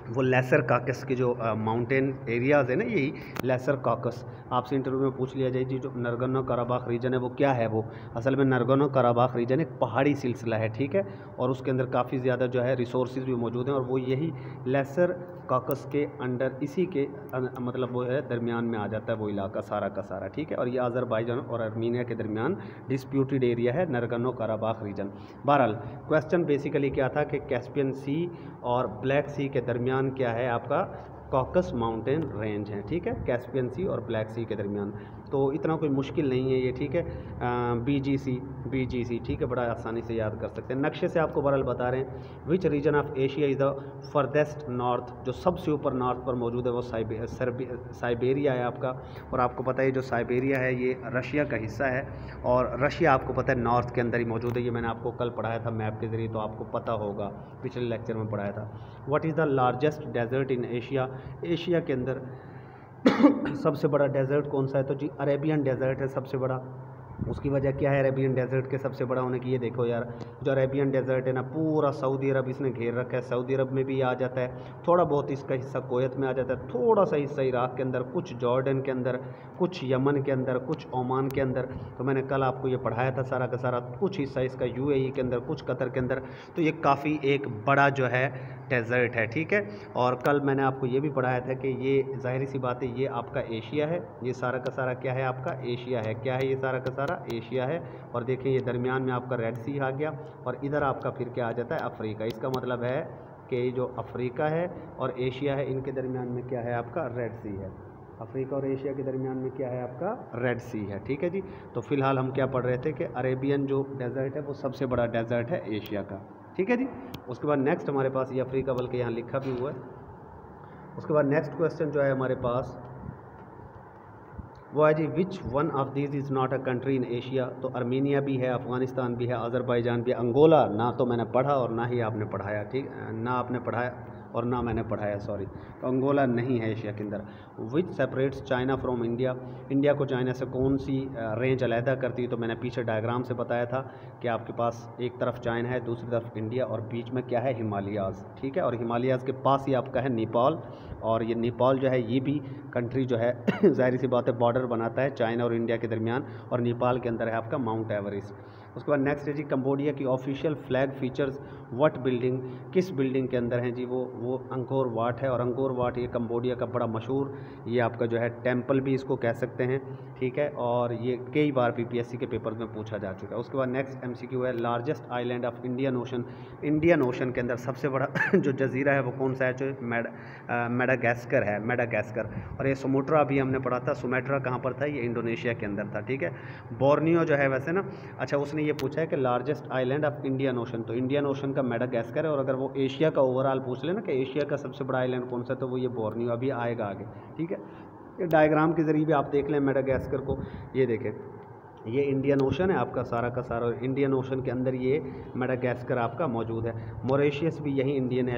S1: वो लेसर काकस के जो माउंटेन एरियाज़ है ना, यही लेसर काकस। आपसे इंटरव्यू में पूछ लिया जाए जी जो नरगनो कराबाख रीजन है वो क्या है, वो असल में नरगनो कराबाख रीजन एक पहाड़ी सिलसिला है, ठीक है, और उसके अंदर काफ़ी ज़्यादा जो है रिसोर्सेज भी मौजूद हैं, और वो यही लेसर काकस के अंडर, इसी के मतलब वो है दरमियान में आ जाता है वो इलाका सारा का सारा, ठीक है। और ये अज़रबैजान और आर्मीनिया के दरमियान डिस्प्यूटेड एरिया है नरगनो कराबाख रीजन। बहरहाल क्वेश्चन बेसिकली क्या था कि कैस्पियन सी और ब्लैक सी के दरमियान क्या है आपका कॉकस माउंटेन रेंज है, ठीक है, कैस्पियन सी और ब्लैक सी के दरमियान। तो इतना कोई मुश्किल नहीं है ये, ठीक है, BGC, ठीक है, बड़ा आसानी से याद कर सकते हैं। नक्शे से आपको बहरहाल बता रहे हैं which region of Asia is the farthest north, जो सबसे ऊपर नॉर्थ पर मौजूद है वो साइबेरिया है आपका। और आपको पता है जो साइबेरिया है ये रशिया का हिस्सा है, और रशिया आपको पता है नॉर्थ के अंदर ही मौजूद है। ये मैंने आपको कल पढ़ाया था मैप के ज़रिए, तो आपको पता होगा, पिछले लेक्चर में पढ़ाया था। What is the largest desert in Asia, Asia के अंदर सबसे बड़ा डेजर्ट कौन सा है, तो जी अरेबियन डेजर्ट है सबसे बड़ा। उसकी वजह क्या है अरेबियन डेजर्ट के सबसे बड़ा होने की, ये देखो यार, जो अरेबियन डेजर्ट है ना पूरा सऊदी अरब इसने घेर रखा है, सऊदी अरब में भी आ जाता है, थोड़ा बहुत इसका हिस्सा कुवैत में आ जाता है, थोड़ा सा हिस्सा इराक के अंदर, कुछ जॉर्डन के अंदर, कुछ यमन के अंदर, कुछ ओमान के अंदर। तो मैंने कल आपको ये पढ़ाया था सारा का सारा, कुछ हिस्सा इसका UAE के अंदर, कुछ कतर के अंदर। तो ये काफ़ी एक बड़ा जो है डेजर्ट है, ठीक है। और कल मैंने आपको ये भी पढ़ाया था कि ये ज़ाहिर सी बात है ये आपका एशिया है, ये सारा का सारा क्या है आपका एशिया है, क्या है ये सारा का सारा एशिया है। और देखें ये दरमियान में आपका रेड सी आ गया, और इधर आपका फिर क्या आ जाता है अफ्रीका। इसका मतलब है कि जो अफ्रीका है और एशिया है इनके दरमियान में क्या है आपका रेड सी है, अफ्रीका और एशिया के दरमियान में क्या है आपका रेड सी है, ठीक है जी। तो फिलहाल हम क्या पढ़ रहे थे कि अरेबियन जो डेजर्ट है वो सबसे बड़ा डेजर्ट है एशिया का, ठीक है जी। उसके बाद नेक्स्ट हमारे पास ये अफ्रीका बल्कि यहाँ लिखा भी हुआ है। उसके बाद नेक्स्ट क्वेश्चन जो है हमारे पास वो है जी which one of this is not a country in Asia. तो आर्मीनिया भी है, अफ़गानिस्तान भी है, अज़रबैजान भी है, अंगोला ना तो मैंने पढ़ा और ना ही आपने पढ़ाया, ठीक, ना आपने पढ़ाया और ना मैंने पढ़ाया, सॉरी। तो अंगोला नहीं है एशिया के अंदर। Which separates China from India, India को चाइना से कौन सी रेंज अलहदा करती है। तो मैंने पीछे डायग्राम से बताया था कि आपके पास एक तरफ चाइना है, दूसरी तरफ इंडिया, और बीच में क्या है हिमालयाज़, ठीक है। और हिमालयाज़ के पास ही आपका है नेपाल, और ये नेपाल जो है ये भी कंट्री जो है ज़ाहिर सी बात है बॉर्डर बनाता है चाइना और इंडिया के दरमियान, और नेपाल के अंदर है आपका माउंट एवरेस्ट। उसके बाद नेक्स्ट है जी कंबोडिया की official flag features what building, किस बिल्डिंग के अंदर है जी, वो अंकोर वाट है। और अंकोर वाट ये कंबोडिया का बड़ा मशहूर ये आपका जो है टेम्पल भी इसको कह सकते हैं, ठीक है। और ये कई बार PPSC के पेपर में पूछा जा चुका है। उसके बाद नेक्स्ट MCQ है largest island of Indian ocean, Indian ocean के अंदर सबसे बड़ा जो जजीरा है वो कौन सा है, जो मेडागास्कर है, मेडागास्कर। और ये सुमाट्रा अभी हमने पढ़ा था, सुमाट्रा कहाँ पर था, ये इंडोनेशिया के अंदर था, ठीक है। बोर्नियो जो है वैसे ना, अच्छा उसने ये पूछा है कि largest island of Indian ocean, तो इंडियन ओशन का मेडागास्कर है। और अगर वो एशिया का ओवरऑल पूछ लेना कि एशिया का सबसे बड़ा आइलैंड कौन सा है, तो वो ये बोर्नियो अभी आएगा आगे, ठीक है। ये डायग्राम के ज़रिए भी आप देख लें मेडागास्कर को, ये देखें ये इंडियन ओशन है आपका सारा का सारा, और इंडियन ओशन के अंदर ये मेडागास्कर आपका मौजूद है। मॉरिशस भी यही इंडियन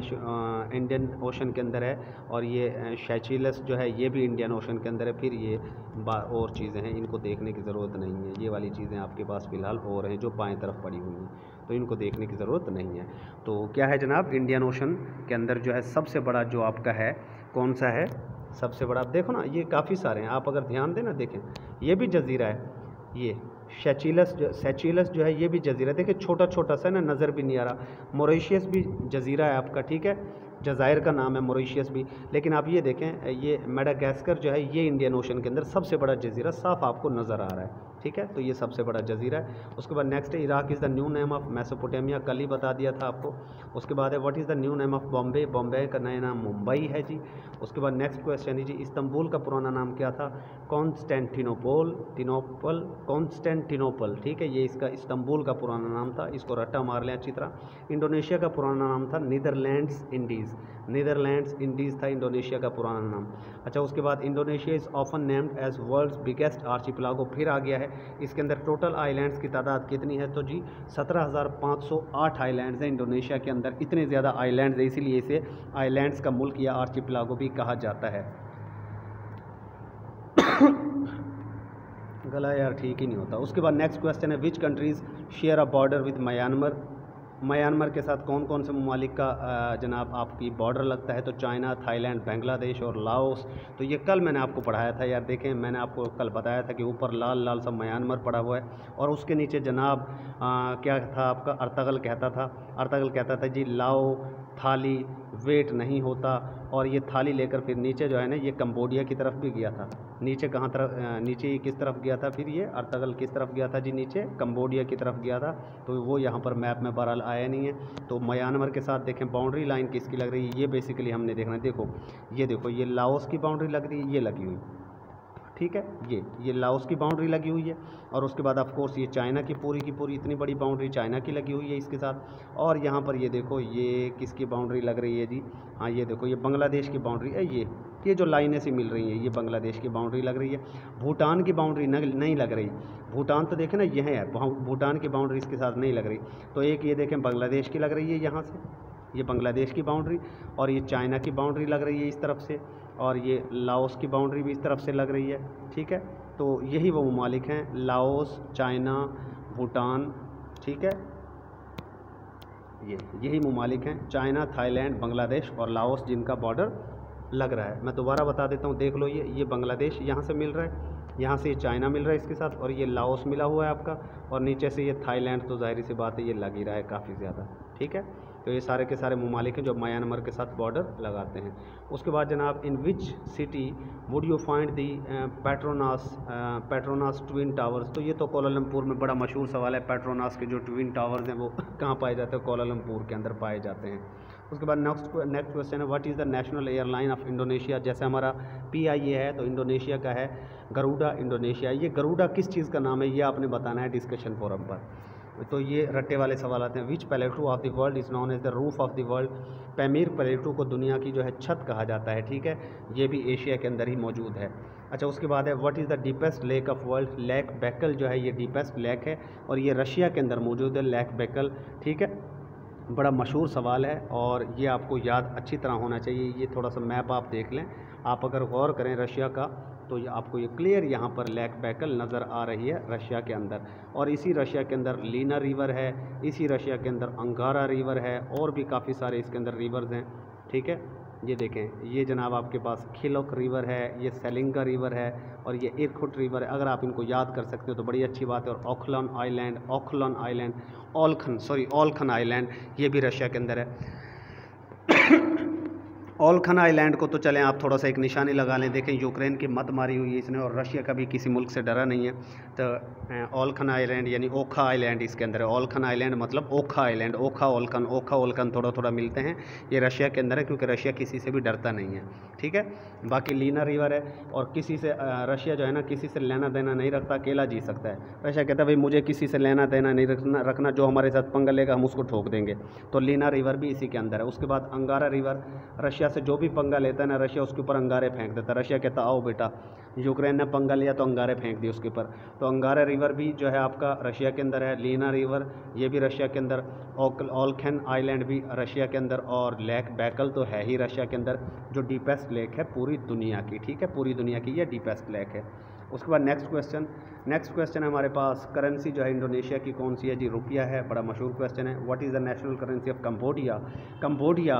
S1: ओशन के अंदर है, और ये शेचिलस जो है ये भी इंडियन ओशन के अंदर है। फिर ये और चीज़ें हैं, इनको देखने की ज़रूरत नहीं है, ये वाली चीज़ें आपके पास फ़िलहाल और हैं जो बाएं तरफ पड़ी हुई हैं, तो इनको देखने की ज़रूरत नहीं है। तो क्या है जनाब, इंडियन ओशन के अंदर जो है सबसे बड़ा जो आपका है कौन सा है, सबसे बड़ा आप देखो ना, ये काफ़ी सारे हैं, आप अगर ध्यान दें ना, देखें ये भी जजीरा है, ये सेचिलस जो है ये भी जजीरा, देखिए छोटा छोटा सा ना, नज़र भी नहीं आ रहा। मॉरिशस भी जजीरा है आपका, ठीक है, जज़ायर का नाम है मॉरिशस भी। लेकिन आप ये देखें ये मेडागास्कर जो है ये इंडियन ओशन के अंदर सबसे बड़ा जजीरा साफ आपको नज़र आ रहा है, ठीक है। तो ये सबसे बड़ा जजीरा है। उसके बाद नेक्स्ट है Iraq is the new name of Mesopotamia, कल ही बता दिया था आपको। उसके बाद है what is the new name of Bombay, Bombay का नया नाम मुंबई है जी। उसके बाद नेक्स्ट क्वेश्चन है जी इस्तांबुल का पुराना नाम क्या था, कॉन्स्टेंटिनोपल, ठीक है, ये इसका इस्तांबुल का पुराना नाम था, इसको रट्टा मार लें अच्छी तरह। इंडोनेशिया का पुराना नाम था नीदरलैंड्स इंडीज़ था इंडोनेशिया का पुराना नाम। अच्छा उसके बाद Indonesia is often named as world's biggest archipelago, फिर आ गया है। इसके अंदर टोटल आइलैंड्स की तादाद कितनी है, तो जी 17,508 आइलैंड्स हैं इंडोनेशिया के अंदर। इतने ज़्यादा आइलैंड्स है, इसीलिए इसे आइलैंड्स का मुल्क या आर्चिपेलागो भी कहा जाता है। गला यार ठीक ही नहीं होता। उसके बाद नेक्स्ट क्वेश्चन है which countries share a border with Myanmar, Myanmar के साथ कौन कौन से ममालिक का जनाब आपकी बॉर्डर लगता है? तो चाइना, थाईलैंड, बांग्लादेश और लाओस। तो ये कल मैंने आपको पढ़ाया था यार, देखें मैंने आपको कल बताया था कि ऊपर लाल लाल सा म्यांमार पड़ा हुआ है और उसके नीचे जनाब क्या था आपका, अर्तगल कहता था। अर्तगल कहता था जी लाओ थाली वेट नहीं होता, और ये थाली लेकर फिर नीचे जो है ना ये कंबोडिया की तरफ भी गया था। नीचे कहाँ तरफ, नीचे ये किस तरफ गया था? फिर ये अर्तगल किस तरफ गया था जी? नीचे कंबोडिया की तरफ गया था। तो वो यहाँ पर मैप में बहरहाल आया नहीं है। तो म्यांमार के साथ देखें बाउंड्री लाइन किसकी लग रही है, ये बेसिकली हमने देखना है। देखो ये लाओस की बाउंड्री लग रही है, ये लगी हुई, ठीक है, ये लाओस की बाउंड्री लगी हुई है। और उसके बाद ऑफ कोर्स ये चाइना की पूरी इतनी बड़ी बाउंड्री चाइना की लगी हुई है इसके साथ। और यहाँ पर ये देखो ये किसकी बाउंड्री लग रही है जी? हाँ ये देखो ये बांग्लादेश की बाउंड्री है। ये जो लाइनें से मिल रही हैं ये बांग्लादेश की बाउंड्री लग रही है। भूटान की बाउंड्री नहीं लग रही। भूटान तो देखें ना यह है, भूटान की बाउंड्री इसके साथ नहीं लग रही। तो एक ये देखें बांग्लादेश की लग रही है यहाँ से, ये बांग्लादेश की बाउंड्री, और ये चाइना की बाउंड्री लग रही है इस तरफ से, और ये लाओस की बाउंड्री भी इस तरफ से लग रही है, ठीक है। तो यही वो ममालिक हैं, लाओस, चाइना, भूटान, ठीक है, यही ममालिक हैं, चाइना, थाईलैंड, बांग्लादेश और लाओस, जिनका बॉर्डर लग रहा है। मैं दोबारा बता देता हूँ, देख लो ये बांग्लादेश यहाँ से मिल रहा है, यहाँ से ये चाइना मिल रहा है इसके साथ, और ये लाओस मिला हुआ है आपका, और नीचे से ये थाईलैंड, तो जाहिर सी बात है ये लग ही रहा है काफ़ी ज़्यादा, ठीक है। तो ये सारे के सारे ममालिक हैं जो म्यांमार के साथ बॉर्डर लगाते हैं। उसके बाद जनाब, in which city would you find the Petronas Twin Towers? तो ये तो कोलालमपुर में बड़ा मशहूर सवाल है, पेट्रोनास के जो ट्विन टावर्स हैं वो कहाँ पाए जाते हैं? कोलालमपुर के अंदर पाए जाते हैं। उसके बाद नेक्स्ट क्वेश्चन है, what is the national airline of Indonesia? जैसे हमारा PIA है तो इंडोनेशिया का है गरुड़ा इंडोनेशिया। ये गरुड़ा किस चीज़ का नाम है ये आपने बताना है डिस्कशन फोरम पर। तो ये रट्टे वाले सवाल आते हैं। Which plateau of the world is known as the roof of the world? Pamir plateau को दुनिया की जो है छत कहा जाता है, ठीक है। ये भी एशिया के अंदर ही मौजूद है। अच्छा, उसके बाद है what is the deepest lake of world? Lake Baikal जो है ये डीपेस्ट लेक है, और ये रशिया के अंदर मौजूद है, लेक बैकल, ठीक है। बड़ा मशहूर सवाल है और ये आपको याद अच्छी तरह होना चाहिए। ये थोड़ा सा मैप आप देख लें, आप अगर गौर करें रशिया का, तो ये आपको ये क्लियर यहाँ पर लेक बैकल नज़र आ रही है रशिया के अंदर। और इसी रशिया के अंदर लीना रिवर है, इसी रशिया के अंदर अंगारा रिवर है, और भी काफ़ी सारे इसके अंदर रिवर्स हैं, ठीक है। ये देखें, ये जनाब आपके पास खिलोक रिवर है, ये सेलिंगा रिवर है, और ये इरकुट रिवर है। अगर आप इनको याद कर सकते हो तो बड़ी अच्छी बात है। और ऑखलन आइलैंड, ओल्खन आइलैंड, ये भी रशिया के अंदर है। ओल्खन आइलैंड को तो चलें आप थोड़ा सा एक निशानी लगा लें, देखें यूक्रेन की मत मारी हुई है इसने, और रशिया का भी किसी मुल्क से डरा नहीं है। तो ओल्खन आइलैंड यानी ओखा आइलैंड इसके अंदर है। ओल्खन आइलैंड मतलब ओखा आइलैंड, ओखा ओल्खन थोड़ा थोड़ा मिलते हैं। ये रशिया के अंदर है क्योंकि रशिया किसी से भी डरता नहीं है, ठीक है। बाकी लीना रिवर है, और किसी से रशिया जो है ना किसी से लेना देना नहीं रखता, अकेला जी सकता है। रशिया कहता है भाई मुझे किसी से लेना देना नहीं रखना, जो हमारे साथ पंगा लेगा हम उसको ठोक देंगे। तो लीना रिवर भी इसी के अंदर है। उसके बाद अंगारा रिवर, रशिया से जो भी पंगा लेता है ना रशिया उसके ऊपर अंगारे फेंक देता है। रशिया कहता आओ बेटा, यूक्रेन ने पंगा लिया तो अंगारे फेंक दिए उसके ऊपर। तो अंगारा रिवर भी जो है आपका रशिया के अंदर है। लीना रिवर ये भी रशिया के अंदर, ओल्खन आइलैंड भी रशिया के अंदर, और लेक बैकल तो है ही रशिया के अंदर, जो डीपेस्ट लेक है पूरी दुनिया की, ठीक है, पूरी दुनिया की ये डीपेस्ट लेक है। उसके बाद नेक्स्ट क्वेश्चन है हमारे पास, करेंसी जो है इंडोनेशिया की कौन सी है जी? रुपया है, बड़ा मशहूर क्वेश्चन है। What is the national currency of Cambodia? Cambodia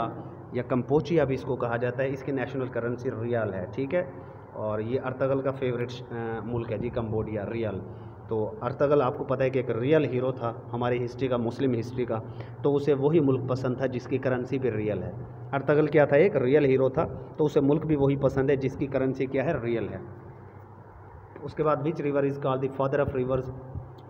S1: या कंपोचिया भी इसको कहा जाता है, इसकी नेशनल करेंसी रियाल है, ठीक है। और ये अर्तगल का फेवरेट मुल्क है जी कंबोडिया, रियल। तो अर्तगल आपको पता है कि एक रियल हीरो था हमारी हिस्ट्री का, मुस्लिम हिस्ट्री का, तो उसे वही मुल्क पसंद था जिसकी करेंसी भी रियल है। अर्तगल क्या था? एक रियल हीरो था, तो उसे मुल्क भी वही पसंद है जिसकी करेंसी क्या है? रियल है। उसके बाद which river is called the father of rivers?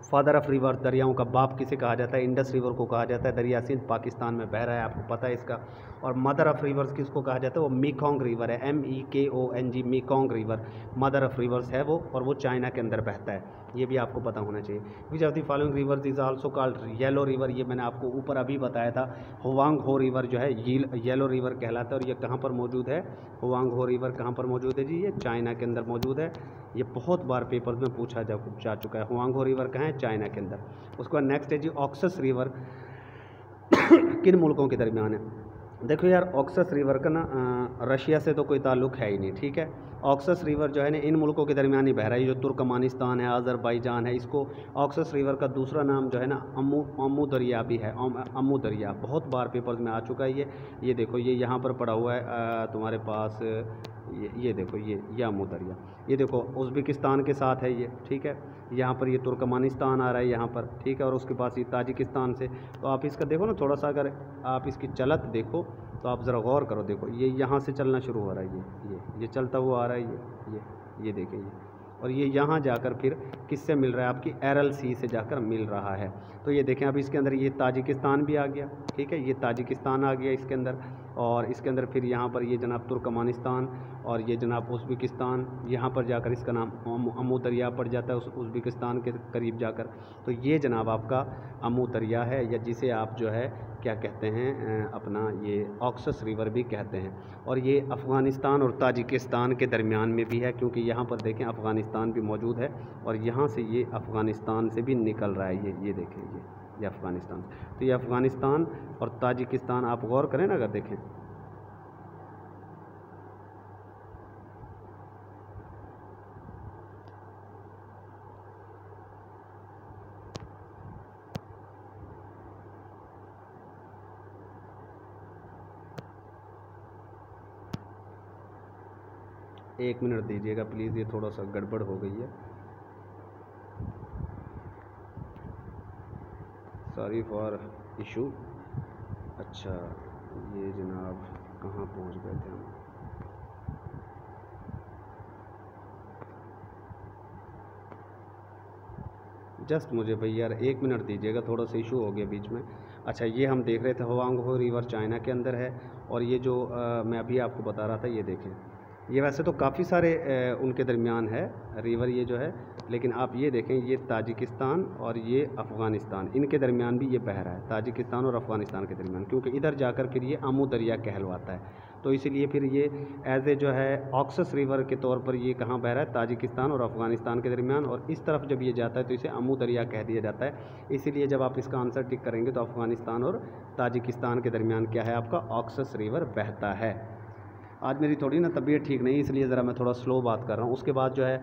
S1: Father of river, दरियाओं का बाप किसे कहा जाता है? इंडस रिवर को कहा जाता है। दरिया सिंध पाकिस्तान में बह रहा है, आपको पता है इसका। और मदर ऑफ रिवर्स किसको कहा जाता है? वो मेकोंग रिवर है, MEKONG, Mekong river mother of reverse है वो, और वो चाइना के अंदर बहता है, ये भी आपको पता होना चाहिए। विच of the following rivers is also called yellow river? ये मैंने आपको ऊपर अभी बताया था। हुआंग हो रिवर जो है येलो रिवर कहलाता है, और ये कहाँ पर मौजूद है? हुआंग हो रिवर कहाँ पर मौजूद है जी? ये चाइना के अंदर मौजूद है। ये बहुत बार पेपर में पूछा जा चुका है। हुआंग हो रिवर कहाँ है? चाइना के अंदर। उसके बाद नेक्स्ट है जी ऑक्सस रिवर, किन मुल्कों के दरमियान है? देखो यार, ऑक्सस रिवर का ना रशिया से तो कोई ताल्लुक़ है ही नहीं, ठीक है। ऑक्सस रिवर जो है ना इन मुल्कों के दरमियान ही बह रहा है। ये जो तुर्कमानिस्तान है, अज़रबैजान है, इसको ऑक्सस रिवर का दूसरा नाम जो है ना अम्मू दरिया भी है। अम्मू दरिया बहुत बार पेपर्स में आ चुका है ये देखो, ये यहाँ पर पड़ा हुआ है तुम्हारे पास। ये देखो, ये अम्मू दरिया, ये देखो उज़्बेकिस्तान के साथ है ये, ठीक है। यहाँ पर ये तुर्कमानिस्तान आ रहा है यहाँ पर, ठीक है। और उसके पास ये ताजिकिस्तान से। तो आप इसका देखो ना थोड़ा सा, अगर आप इसकी चलत देखो तो आप ज़रा गौर करो। देखो ये यहाँ से चलना शुरू हो रहा है, ये चलता हुआ आ रहा है, ये देखिए ये। और ये यहाँ जाकर फिर किससे मिल रहा है, आपकी एरल सी से जाकर मिल रहा है। तो ये देखें, अब इसके अंदर ये ताजिकिस्तान भी आ गया, ठीक है। ये ताजिकिस्तान आ गया इसके अंदर, और इसके अंदर फिर यहाँ पर ये जनाब तुर्कमानिस्तान, और ये जनाब उज़्बेकिस्तान, यहाँ पर जाकर इसका नाम अम्मू दरिया पड़ जाता है उज़्बेकिस्तान के करीब जाकर। तो ये जनाब आपका अम्मू दरिया है, या जिसे आप जो है क्या कहते हैं अपना ये ऑक्सस रिवर भी कहते हैं। और ये अफ़गानिस्तान और ताजिकिस्तान के दरमियान में भी है, क्योंकि यहाँ पर देखें अफ़गानिस्तान भी मौजूद है, और यहाँ से ये अफ़गानिस्तान से भी निकल रहा है। ये देखें, ये अफ़गानिस्तान। तो ये अफ़गानिस्तान और ताजिकिस्तान, आप गौर करें ना अगर देखें, एक मिनट दीजिएगा प्लीज़, ये थोड़ा सा गड़बड़ हो गई है, सॉरी फॉर इशू। अच्छा, ये जनाब कहाँ पहुँच गए थे हम? जस्ट मुझे भैया यार 1 मिनट दीजिएगा, थोड़ा सा इशू हो गया बीच में। अच्छा, ये हम देख रहे थे हुआंगहो रिवर चाइना के अंदर है, और ये जो मैं अभी आपको बता रहा था, ये देखें, ये वैसे तो काफ़ी सारे उनके दरमियान है रिवर ये जो है, लेकिन आप ये देखें, ये ताजिकिस्तान और ये अफ़गानिस्तान, इनके दरमियान भी ये बह रहा है, ताजिकिस्तान और अफ़गानिस्तान के दरमियान, क्योंकि इधर जाकर फिर ये अम्मू दरिया कहलवाता है। तो इसीलिए फिर ये एज ए जो है ऑक्सस रिवर के तौर पर ये कहाँ बह रहा है, ताजिकिस्तान और अफ़गानिस्तान के दरमियान, और इस तरफ जब ये जाता है तो इसे अम्मू दरिया कह दिया जाता है। इसीलिए जब आप इसका आंसर टिक करेंगे तो अफ़गानिस्तान और ताजिकिस्तान के दरमियान क्या है, आपका ऑक्सस रिवर बहता है। आज मेरी थोड़ी ना तबीयत ठीक नहीं, इसलिए ज़रा मैं थोड़ा स्लो बात कर रहा हूँ। उसके बाद जो है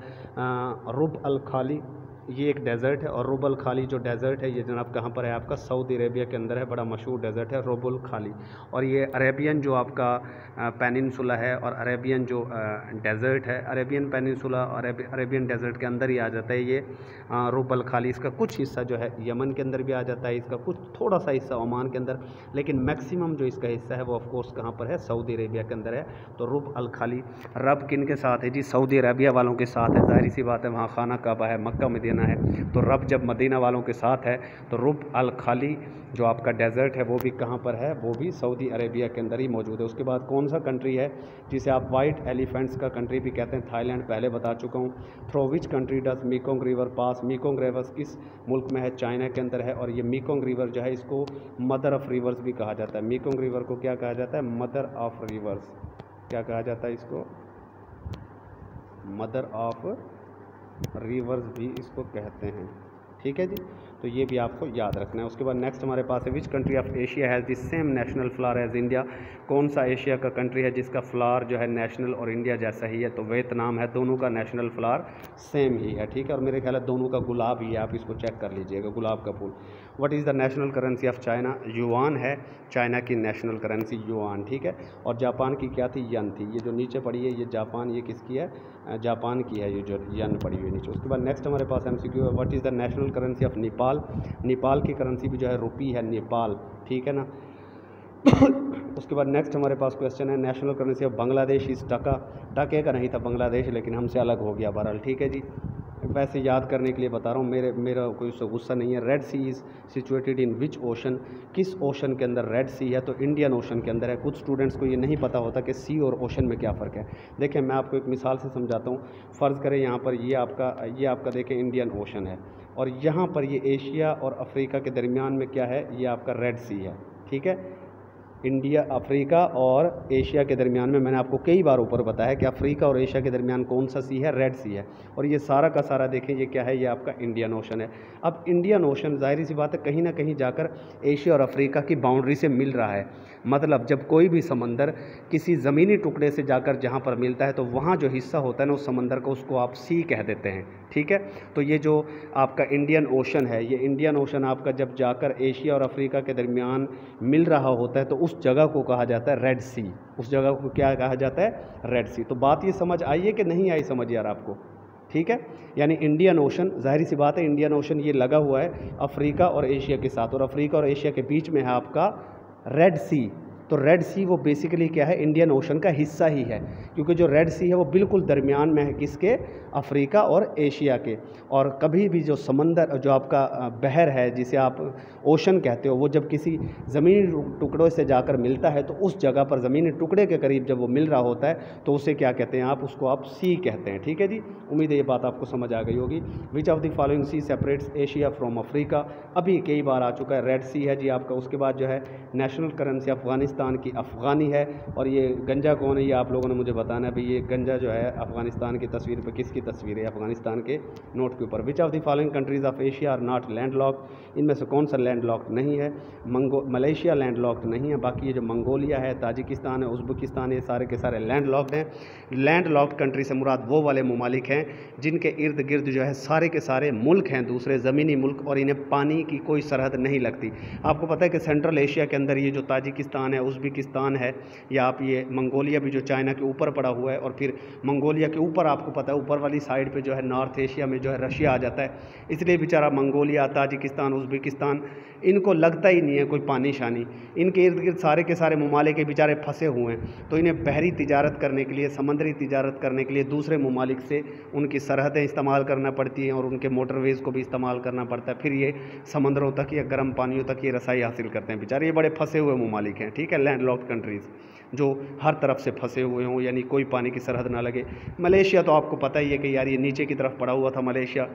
S1: रुब अल खाली, ये एक डेज़र्ट है, और रुब अल खाली जो डेज़र्ट है ये जनाब कहाँ पर है, आपका सऊदी अरेबिया के अंदर है। बड़ा मशहूर डेज़र्ट है रुब अल खाली। और ये अरेबियन जो आपका पेनिनसुला है, और अरेबियन जो डेज़र्ट है, अरेबियन पेनिनसुला और अरेबियन डेज़र्ट के अंदर ही आ जाता है ये रुब अल खाली। इसका कुछ हिस्सा जो है यमन के अंदर भी आ जाता है, इसका कुछ थोड़ा सा हिस्सा ओमान के अंदर, लेकिन मैक्सिमम जो इसका हिस्सा है वो ऑफ कोर्स कहाँ पर है, सऊदी अरेबिया के अंदर है। तो रुब अल खाली रब किन के साथ है जी, सऊदी अरेबिया वालों के साथ है। ज़ाहिर सी बात है, वहाँ खाना काबा है, मक्का मदीना है, तो रब जब मदीना वालों के साथ है तो रुब अल खाली जो आपका डेज़र्ट है वो भी कहाँ पर है, वो भी सऊदी अरेबिया के अंदर ही मौजूद है। उसके बाद कौन सा कंट्री है जिसे आप वाइट एलिफेंट्स का कंट्री भी कहते हैं, थाईलैंड, पहले बता चुका हूँ। Through which country does मीकोंग river pass, मीकोंग river किस मुल्क में है, चाइना के अंदर है। और ये मीकोंग रिवर जो है इसको मदर ऑफ़ रिवर्स भी कहा जाता है। मीकोंग रिवर को क्या कहा जाता है, मदर ऑफ़ रिवर्स, क्या कहा जाता है इसको, मदर ऑफ़ रिवर्स भी इसको कहते हैं, ठीक है जी। तो ये भी आपको याद रखना है। उसके बाद नेक्स्ट हमारे पास है which country of Asia has the same national flower as India, कौन सा एशिया का कंट्री है जिसका फ्लावर जो है नेशनल और इंडिया जैसा ही है, तो वियतनाम है। दोनों का नेशनल फ्लावर सेम ही है, ठीक है। और मेरे ख्याल है दोनों का गुलाब ही है, आप इसको चेक कर लीजिएगा, गुलाब का फूल। What is the national currency of China, yuan है चाइना की नेशनल करेंसी, युआन, ठीक है। और जापान की क्या थी, यन थी। ये जो नीचे पड़ी है ये जापान, ये किसकी है, जापान की है, ये जो यन पड़ी हुई है नीचे। उसके बाद नेक्स्ट हमारे पास MCQ है, what is the national currency of Nepal, Nepal की करेंसी भी जो है रुपी है, नेपाल, ठीक है ना। उसके बाद नेक्स्ट हमारे पास क्वेश्चन है national currency of Bangladesh is टका, टके का नहीं था बांग्लादेश, लेकिन हमसे अलग हो गया बहरहाल, ठीक है जी। वैसे याद करने के लिए बता रहा हूँ, मेरा कोई उससे गुस्सा नहीं है। Red sea is situated in which ocean, किस ओशन के अंदर रेड सी है, तो इंडियन ओशन के अंदर है। कुछ स्टूडेंट्स को ये नहीं पता होता कि सी और ओशन में क्या फ़र्क है। देखिए मैं आपको एक मिसाल से समझाता हूँ। फ़र्ज़ करें यहाँ पर ये आपका देखें इंडियन ओशन है, और यहाँ पर ये एशिया और अफ्रीका के दरमियान में क्या है, ये आपका रेड सी है, ठीक है। इंडिया, अफ्रीका और एशिया के दरमियान में, मैंने आपको कई बार ऊपर बताया कि अफ्रीका और एशिया के दरमियान कौन सा सी है, रेड सी है। और ये सारा का सारा देखें ये क्या है, ये आपका इंडियन ओशन है। अब इंडियन ओशन ज़ाहिर सी बात है कहीं ना कहीं जाकर एशिया और अफ्रीका की बाउंड्री से मिल रहा है। मतलब जब कोई भी समंदर किसी ज़मीनी टुकड़े से जाकर जहाँ पर मिलता है तो वहाँ जो हिस्सा होता है ना उस समंदर को, उसको आप सी कह देते हैं, ठीक है। तो ये जो आपका इंडियन ओशन है, ये इंडियन ओशन आपका जब जाकर एशिया और अफ्रीका के दरमियान मिल रहा होता है तो उस जगह को कहा जाता है रेड सी। उस जगह को क्या कहा जाता है, रेड सी। तो बात ये समझ आई है कि नहीं आई समझ यार आपको, ठीक है। यानी इंडियन ओशन, जाहिर सी बात है इंडियन ओशन ये लगा हुआ है अफ्रीका और एशिया के साथ, और अफ्रीका और एशिया के बीच में है आपका रेड सी। तो रेड सी वो बेसिकली क्या है, इंडियन ओशन का हिस्सा ही है, क्योंकि जो रेड सी है वो बिल्कुल दरमियान में है किसके, अफ्रीका और एशिया के। और कभी भी जो समंदर, जो आपका बहर है जिसे आप ओशन कहते हो, वो जब किसी ज़मीनी टुकड़ों से जाकर मिलता है तो उस जगह पर ज़मीनी टुकड़े के करीब जब वो मिल रहा होता है तो उसे क्या कहते हैं आप, उसको आप सी कहते हैं, ठीक है जी। उम्मीद है ये बात आपको समझ आ गई होगी। Which of the following sea separates Asia from Africa, अभी कई बार आ चुका है, रेड सी है जी आपका। उसके बाद जो है नेशनल करेंसी अफ़गानिस्तान की अफ़गानी है, और ये गंजा कौन है ये आप लोगों ने मुझे बताना है भाई। ये गंजा जो है अफ़गानिस्तान की तस्वीर पर किसकी तस्वीर है, अफ़गानिस्तान के नोट के ऊपर। Which of the following countries of Asia are not landlocked, इनमें से कौन सा लैंड लॉक्ड नहीं है। मलेशिया लैंड लॉक्ड नहीं है, बाकी ये जो मंगोलिया है, ताजिकिस्तान है, उज़्बेकिस्तान है, ये सारे के सारे लैंड लॉक्ड हैं। लैंड लॉक्ड कंट्री से मुराद वो वाले ममालिक हैं जिनके इर्द गिर्द जो है सारे के सारे मुल्क हैं, दूसरे ज़मीनी मुल्क, और इन्हें पानी की कोई सरहद नहीं लगती। आपको पता है कि सेंट्रल एशिया के अंदर ये जो ताजिकिस्तान है, उज़्बेकिस्तान है, या आप ये मंगोलिया भी जो चाइना के ऊपर पड़ा हुआ है, और फिर मंगोलिया के ऊपर आपको पता है ऊपर वाली साइड पे जो है नॉर्थ एशिया में जो है रशिया आ जाता है। इसलिए बेचारा मंगोलिया, ताजिकिस्तान, उज़्बेकिस्तान, इनको लगता ही नहीं है कोई पानी शानी। इनके इर्द गिर्द सारे के सारे ममालिक के बेचारे फंसे हुए हैं। तो इन्हें बहरी तिजारत करने के लिए, समंदरी तिजारत करने के लिए दूसरे ममालिक से उनकी सरहदें इस्तेमाल करना पड़ती हैं, और उनके मोटरवेज़ को भी इस्तेमाल करना पड़ता है। फिर ये समंदरों तक या गर्म पानियों तक ये रसाई हासिल करते हैं बेचारे। ये बड़े फंसे हुए ममालिक हैं, ठीक है, लैंड लॉक्ड कंट्रीज़ जो हर तरफ से फंसे हुए हों, यानी कोई पानी की सरहद ना लगे। मलेशिया तो आपको पता ही है कि यार ये नीचे की तरफ पड़ा हुआ था मलेशिया।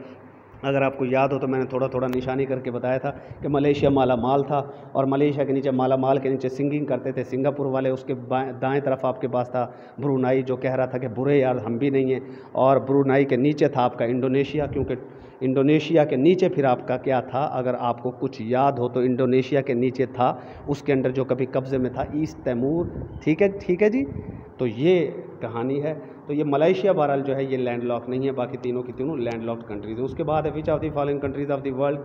S1: अगर आपको याद हो तो मैंने थोड़ा थोड़ा निशानी करके बताया था कि मलेशिया माला माल था, और मलेशिया के नीचे, माला माल के नीचे सिंगिंग करते थे सिंगापुर वाले। उसके दाएं तरफ आपके पास था ब्रुनाई, जो कह रहा था कि बुरे यार हम भी नहीं हैं। और ब्रुनाई के नीचे था आपका इंडोनेशिया, क्योंकि इंडोनेशिया के नीचे फिर आपका क्या था, अगर आपको कुछ याद हो तो इंडोनेशिया के नीचे था, उसके अंदर जो कभी कब्ज़े में था, ईस्ट तैमूर, ठीक है जी। तो ये कहानी है। तो ये मलेशिया बहरहाल जो है ये लैंड लॉक नहीं है, बाकी तीनों की तीनों लैंड लॉक्ड कंट्रीज़ हैं। उसके बाद है which of the following countries of the world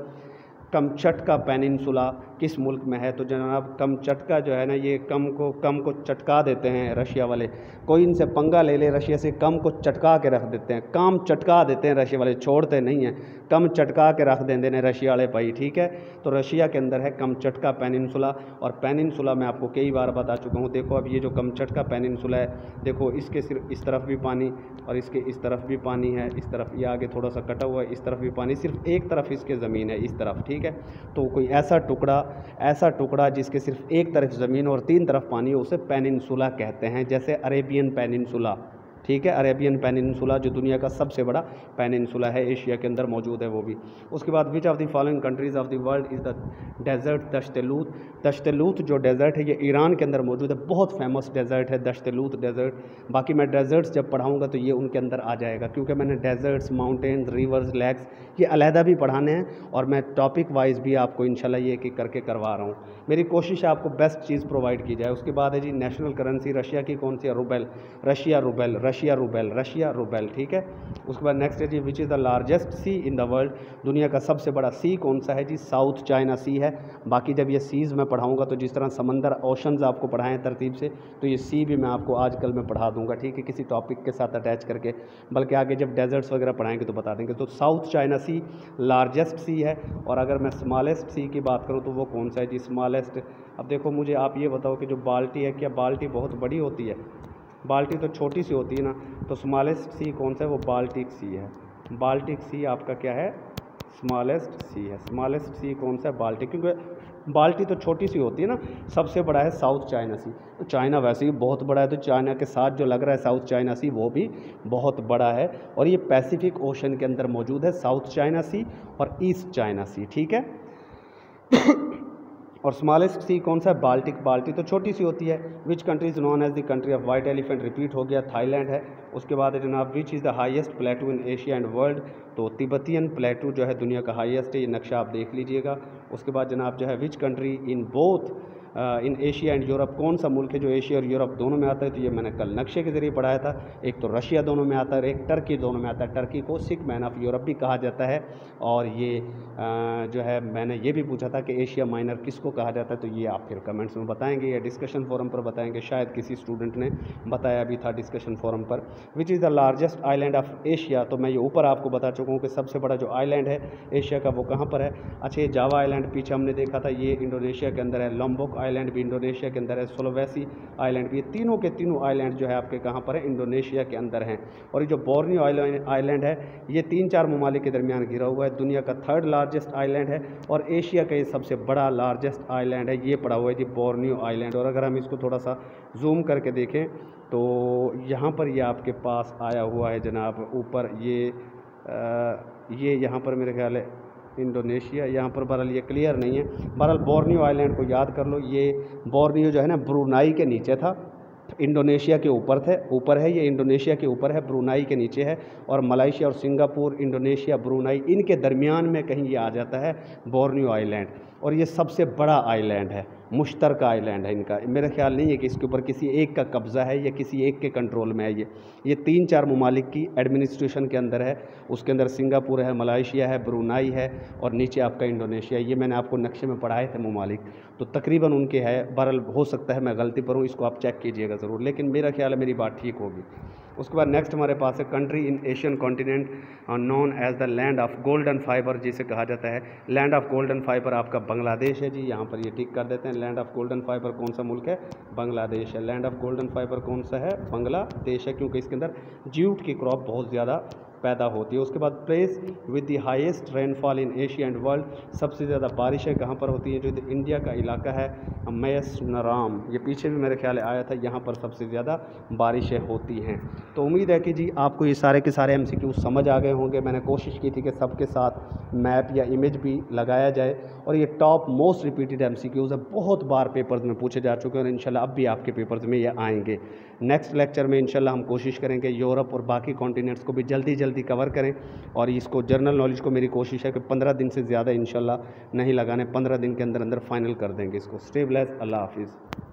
S1: Kamchatka peninsula किस मुल्क में है। तो जनाब कमचटका जो है ना, ये कम को चटका देते हैं रशिया वाले। कोई इनसे पंगा ले ले रशिया से, कम को चटका के रख देते हैं, काम चटका देते हैं रशिया वाले, छोड़ते नहीं हैं, कम चटका के रख देते हैं रशिया वाले भाई, ठीक है। तो रशिया के अंदर है कमचटका पेनिनसुला, और पेनिनसुला मैं आपको कई बार बता चुका हूँ। देखो अब ये जो कमचटका पेनिनसुला है, देखो इसके सिर्फ इस तरफ भी पानी, और इसके इस तरफ भी पानी है, इस तरफ ये आगे थोड़ा सा कटा हुआ है, इस तरफ भी पानी, सिर्फ एक तरफ इसके ज़मीन है, इस तरफ, ठीक है। तो कोई ऐसा टुकड़ा जिसके सिर्फ एक तरफ ज़मीन और तीन तरफ पानी हो, उसे पेनिनसुला कहते हैं। जैसे अरेबियन पेनिनसुला, ठीक है, अरेबियन पेनिनसुला जो दुनिया का सबसे बड़ा पेनिनसुला है, एशिया के अंदर मौजूद है वो भी। उसके बाद which of the following countries of the world is the desert Dasht Lut. Dasht Lut जो डेजर्ट है ये ईरान के अंदर मौजूद है, बहुत फेमस डेजर्ट है दश्तलूत डेजर्ट। बाकी मैं डेजर्ट्स जब पढ़ाऊँगा तो ये उनके अंदर आ जाएगा, क्योंकि मैंने डेजर्ट्स, माउंटेन्स, रिवर्स, लेक्स ये अलहदा भी पढ़ाने हैं, और मैं टॉपिक वाइज भी आपको इंशाल्लाह ये एक करके करवा रहा हूँ। मेरी कोशिश है आपको बेस्ट चीज़ प्रोवाइड की जाए। उसके बाद है जी नेशनल करेंसी रशिया की कौन सी है, रूबेल, रशिया रूबेल, ठीक है। उसके बाद नेक्स्ट है जी which is the largest sea in the world, दुनिया का सबसे बड़ा सी कौन सा है जी, साउथ चाइना सी है। बाकी जब ये सीज़ मैं पढ़ाऊँगा तो जिस तरह समंदर, ओशंस आपको पढ़ाएँ तरतीब से, तो ये सी भी मैं आपको आजकल में पढ़ा दूँगा, ठीक है, किसी टॉपिक के साथ अटैच करके, बल्कि आगे जब डेजर्ट्स वगैरह पढ़ाएंगे तो बता देंगे। तो साउथ चाइना सी लार्जेस्ट सी है। और अगर मैं स्मॉलेस्ट सी की बात करूँ तो वो कौन सा है जी, स्मॉलेस्ट। अब देखो मुझे आप ये बताओ कि जो बाल्टी है, क्या बाल्टी बहुत बड़ी होती है, बाल्टी तो छोटी सी होती है ना। तो स्मॉलेस्ट सी कौन सा है, वो बाल्टिक सी है। बाल्टिक सी आपका क्या है, स्मॉलेस्ट सी है। स्मॉलेस्ट सी कौन सा है, बाल्टिक, क्योंकि बाल्टी तो छोटी सी होती है ना। सबसे बड़ा है साउथ चाइना सी। तो चाइना वैसे ही बहुत बड़ा है, तो चाइना के साथ जो लग रहा है साउथ चाइना सी वो भी बहुत बड़ा है, और ये पैसिफिक ओशन के अंदर मौजूद है, साउथ चाइना सी और ईस्ट चाइना सी, ठीक है। और स्मॉलेस्ट सी कौन सा है? बाल्टिक। बाल्टिक तो छोटी सी होती है। Which country is known as the country of white elephant, repeat हो गया, थाईलैंड है। उसके बाद है जनाब which is the highest plateau in Asia and world, तो तिब्बतियन प्लेटू जो है दुनिया का हाईएस्ट है, ये नक्शा आप देख लीजिएगा। उसके बाद जनाब जो है which country in both in Asia and Europe, कौन सा मुल्क है जो एशिया और यूरोप दोनों में आता है, तो ये मैंने कल नक्शे के ज़रिए पढ़ाया था। एक तो रशिया दोनों में आता है, एक टर्की दोनों में आता है। टर्की को सिक मैन ऑफ यूरोप भी कहा जाता है। और ये जो है मैंने ये भी पूछा था कि एशिया माइनर किसको कहा जाता है, तो ये आप फिर कमेंट्स में बताएंगे या डिस्कशन फोरम पर बताएंगे। शायद किसी स्टूडेंट ने बताया भी था डिस्कशन फोरम पर। विच is the largest island of Asia, तो मैं ये ऊपर आपको बता चुका हूँ कि सबसे बड़ा जो आइलैंड है एशिया का वो कहाँ पर है। अच्छा, ये जावा आइलैंड पीछे हमने देखा था, ये इंडोनेशिया के अंदर है। लॉम्बोक आइलैंड भी इंडोनेशिया के अंदर है। सुलोवेसी आइलैंड भी, ये तीनों के तीनों आइलैंड जो है आपके कहाँ पर है, इंडोनेशिया के अंदर हैं। और ये जो बोर्नियो आइलैंड है ये 3-4 ममालिक के दरमियान घिरा हुआ है। दुनिया का 3rd लार्जेस्ट आइलैंड है और एशिया का ये सबसे बड़ा लार्जेस्ट आइलैंड है, ये पड़ा हुआ है जी बोर्नियो आइलैंड। और अगर हम इसको थोड़ा सा जूम करके देखें तो यहाँ पर ये आपके पास आया हुआ है जनाब ऊपर, ये यहाँ पर मेरे ख्याल है इंडोनेशिया, यहाँ पर बहरहाल ये क्लियर नहीं है। बहरहाल बोर्नियो आइलैंड को याद कर लो, ये बोर्नियो जो है ना ब्रूनाई के नीचे था, इंडोनेशिया के ऊपर है, ये इंडोनेशिया के ऊपर है, ब्रूनाई के नीचे है। और मलेशिया और सिंगापुर, इंडोनेशिया, ब्रूनाई, इनके दरमियान में कहीं ये आ जाता है बोर्नियो आइलैंड। और ये सबसे बड़ा आइलैंड है, मुश्तरका आइलैंड है इनका। मेरा ख्याल नहीं है कि इसके ऊपर किसी एक का कब्ज़ा है या किसी एक के कंट्रोल में है। ये 3-4 ममालिक की एडमिनिस्ट्रेशन के अंदर है। उसके अंदर सिंगापुर है, मलेशिया है, ब्रूनाई है और नीचे आपका इंडोनेशिया। ये मैंने आपको नक्शे में पढ़ाए थे ममालिक, तो तकरीबन उनके है। बहरहाल हो सकता है मैं गलती पर हूँ, इसको आप चेक कीजिएगा ज़रूर, लेकिन मेरा ख्याल है मेरी बात ठीक होगी। उसके बाद नेक्स्ट हमारे पास है country in Asian continent known as the land of golden fibre, जिसे कहा जाता है लैंड ऑफ गोल्डन फाइबर, आपका बांग्लादेश है जी। यहाँ पर ये टिक कर देते हैं। लैंड ऑफ गोल्डन फाइबर कौन सा मुल्क है? बांग्लादेश है। लैंड ऑफ गोल्डन फाइबर कौन सा है? बांग्लादेश है, क्योंकि इसके अंदर जूट की क्रॉप बहुत ज़्यादा पैदा होती है। उसके बाद place with the highest rainfall in Asia and world, सबसे ज़्यादा बारिशें कहाँ पर होती हैं? जो इंडिया का इलाका है मैसनाराम, ये पीछे भी मेरे ख्याल आया था, यहाँ पर सबसे ज़्यादा बारिशें होती हैं। तो उम्मीद है कि जी आपको ये सारे के सारे MCQ समझ आ गए होंगे। मैंने कोशिश की थी कि सबके साथ मैप या इमेज भी लगाया जाए। और ये टॉप मोस्ट रिपीटेड MCQs है, बहुत बार पेपर्स में पूछे जा चुके हैं और इंशाल्लाह अब भी आपके पेपर्स में ये आएंगे। नेक्स्ट लेक्चर में इंशाल्लाह हम कोशिश करेंगे यूरोप और बाकी कॉन्टिनेंट्स को भी जल्दी कवर करें। और इसको जनरल नॉलेज को मेरी कोशिश है कि 15 दिन से ज़्यादा इंशाल्लाह नहीं लगाने, 15 दिन के अंदर अंदर फाइनल कर देंगे इसको। स्टे ब्लेस्ड, अल्लाह हाफिज़।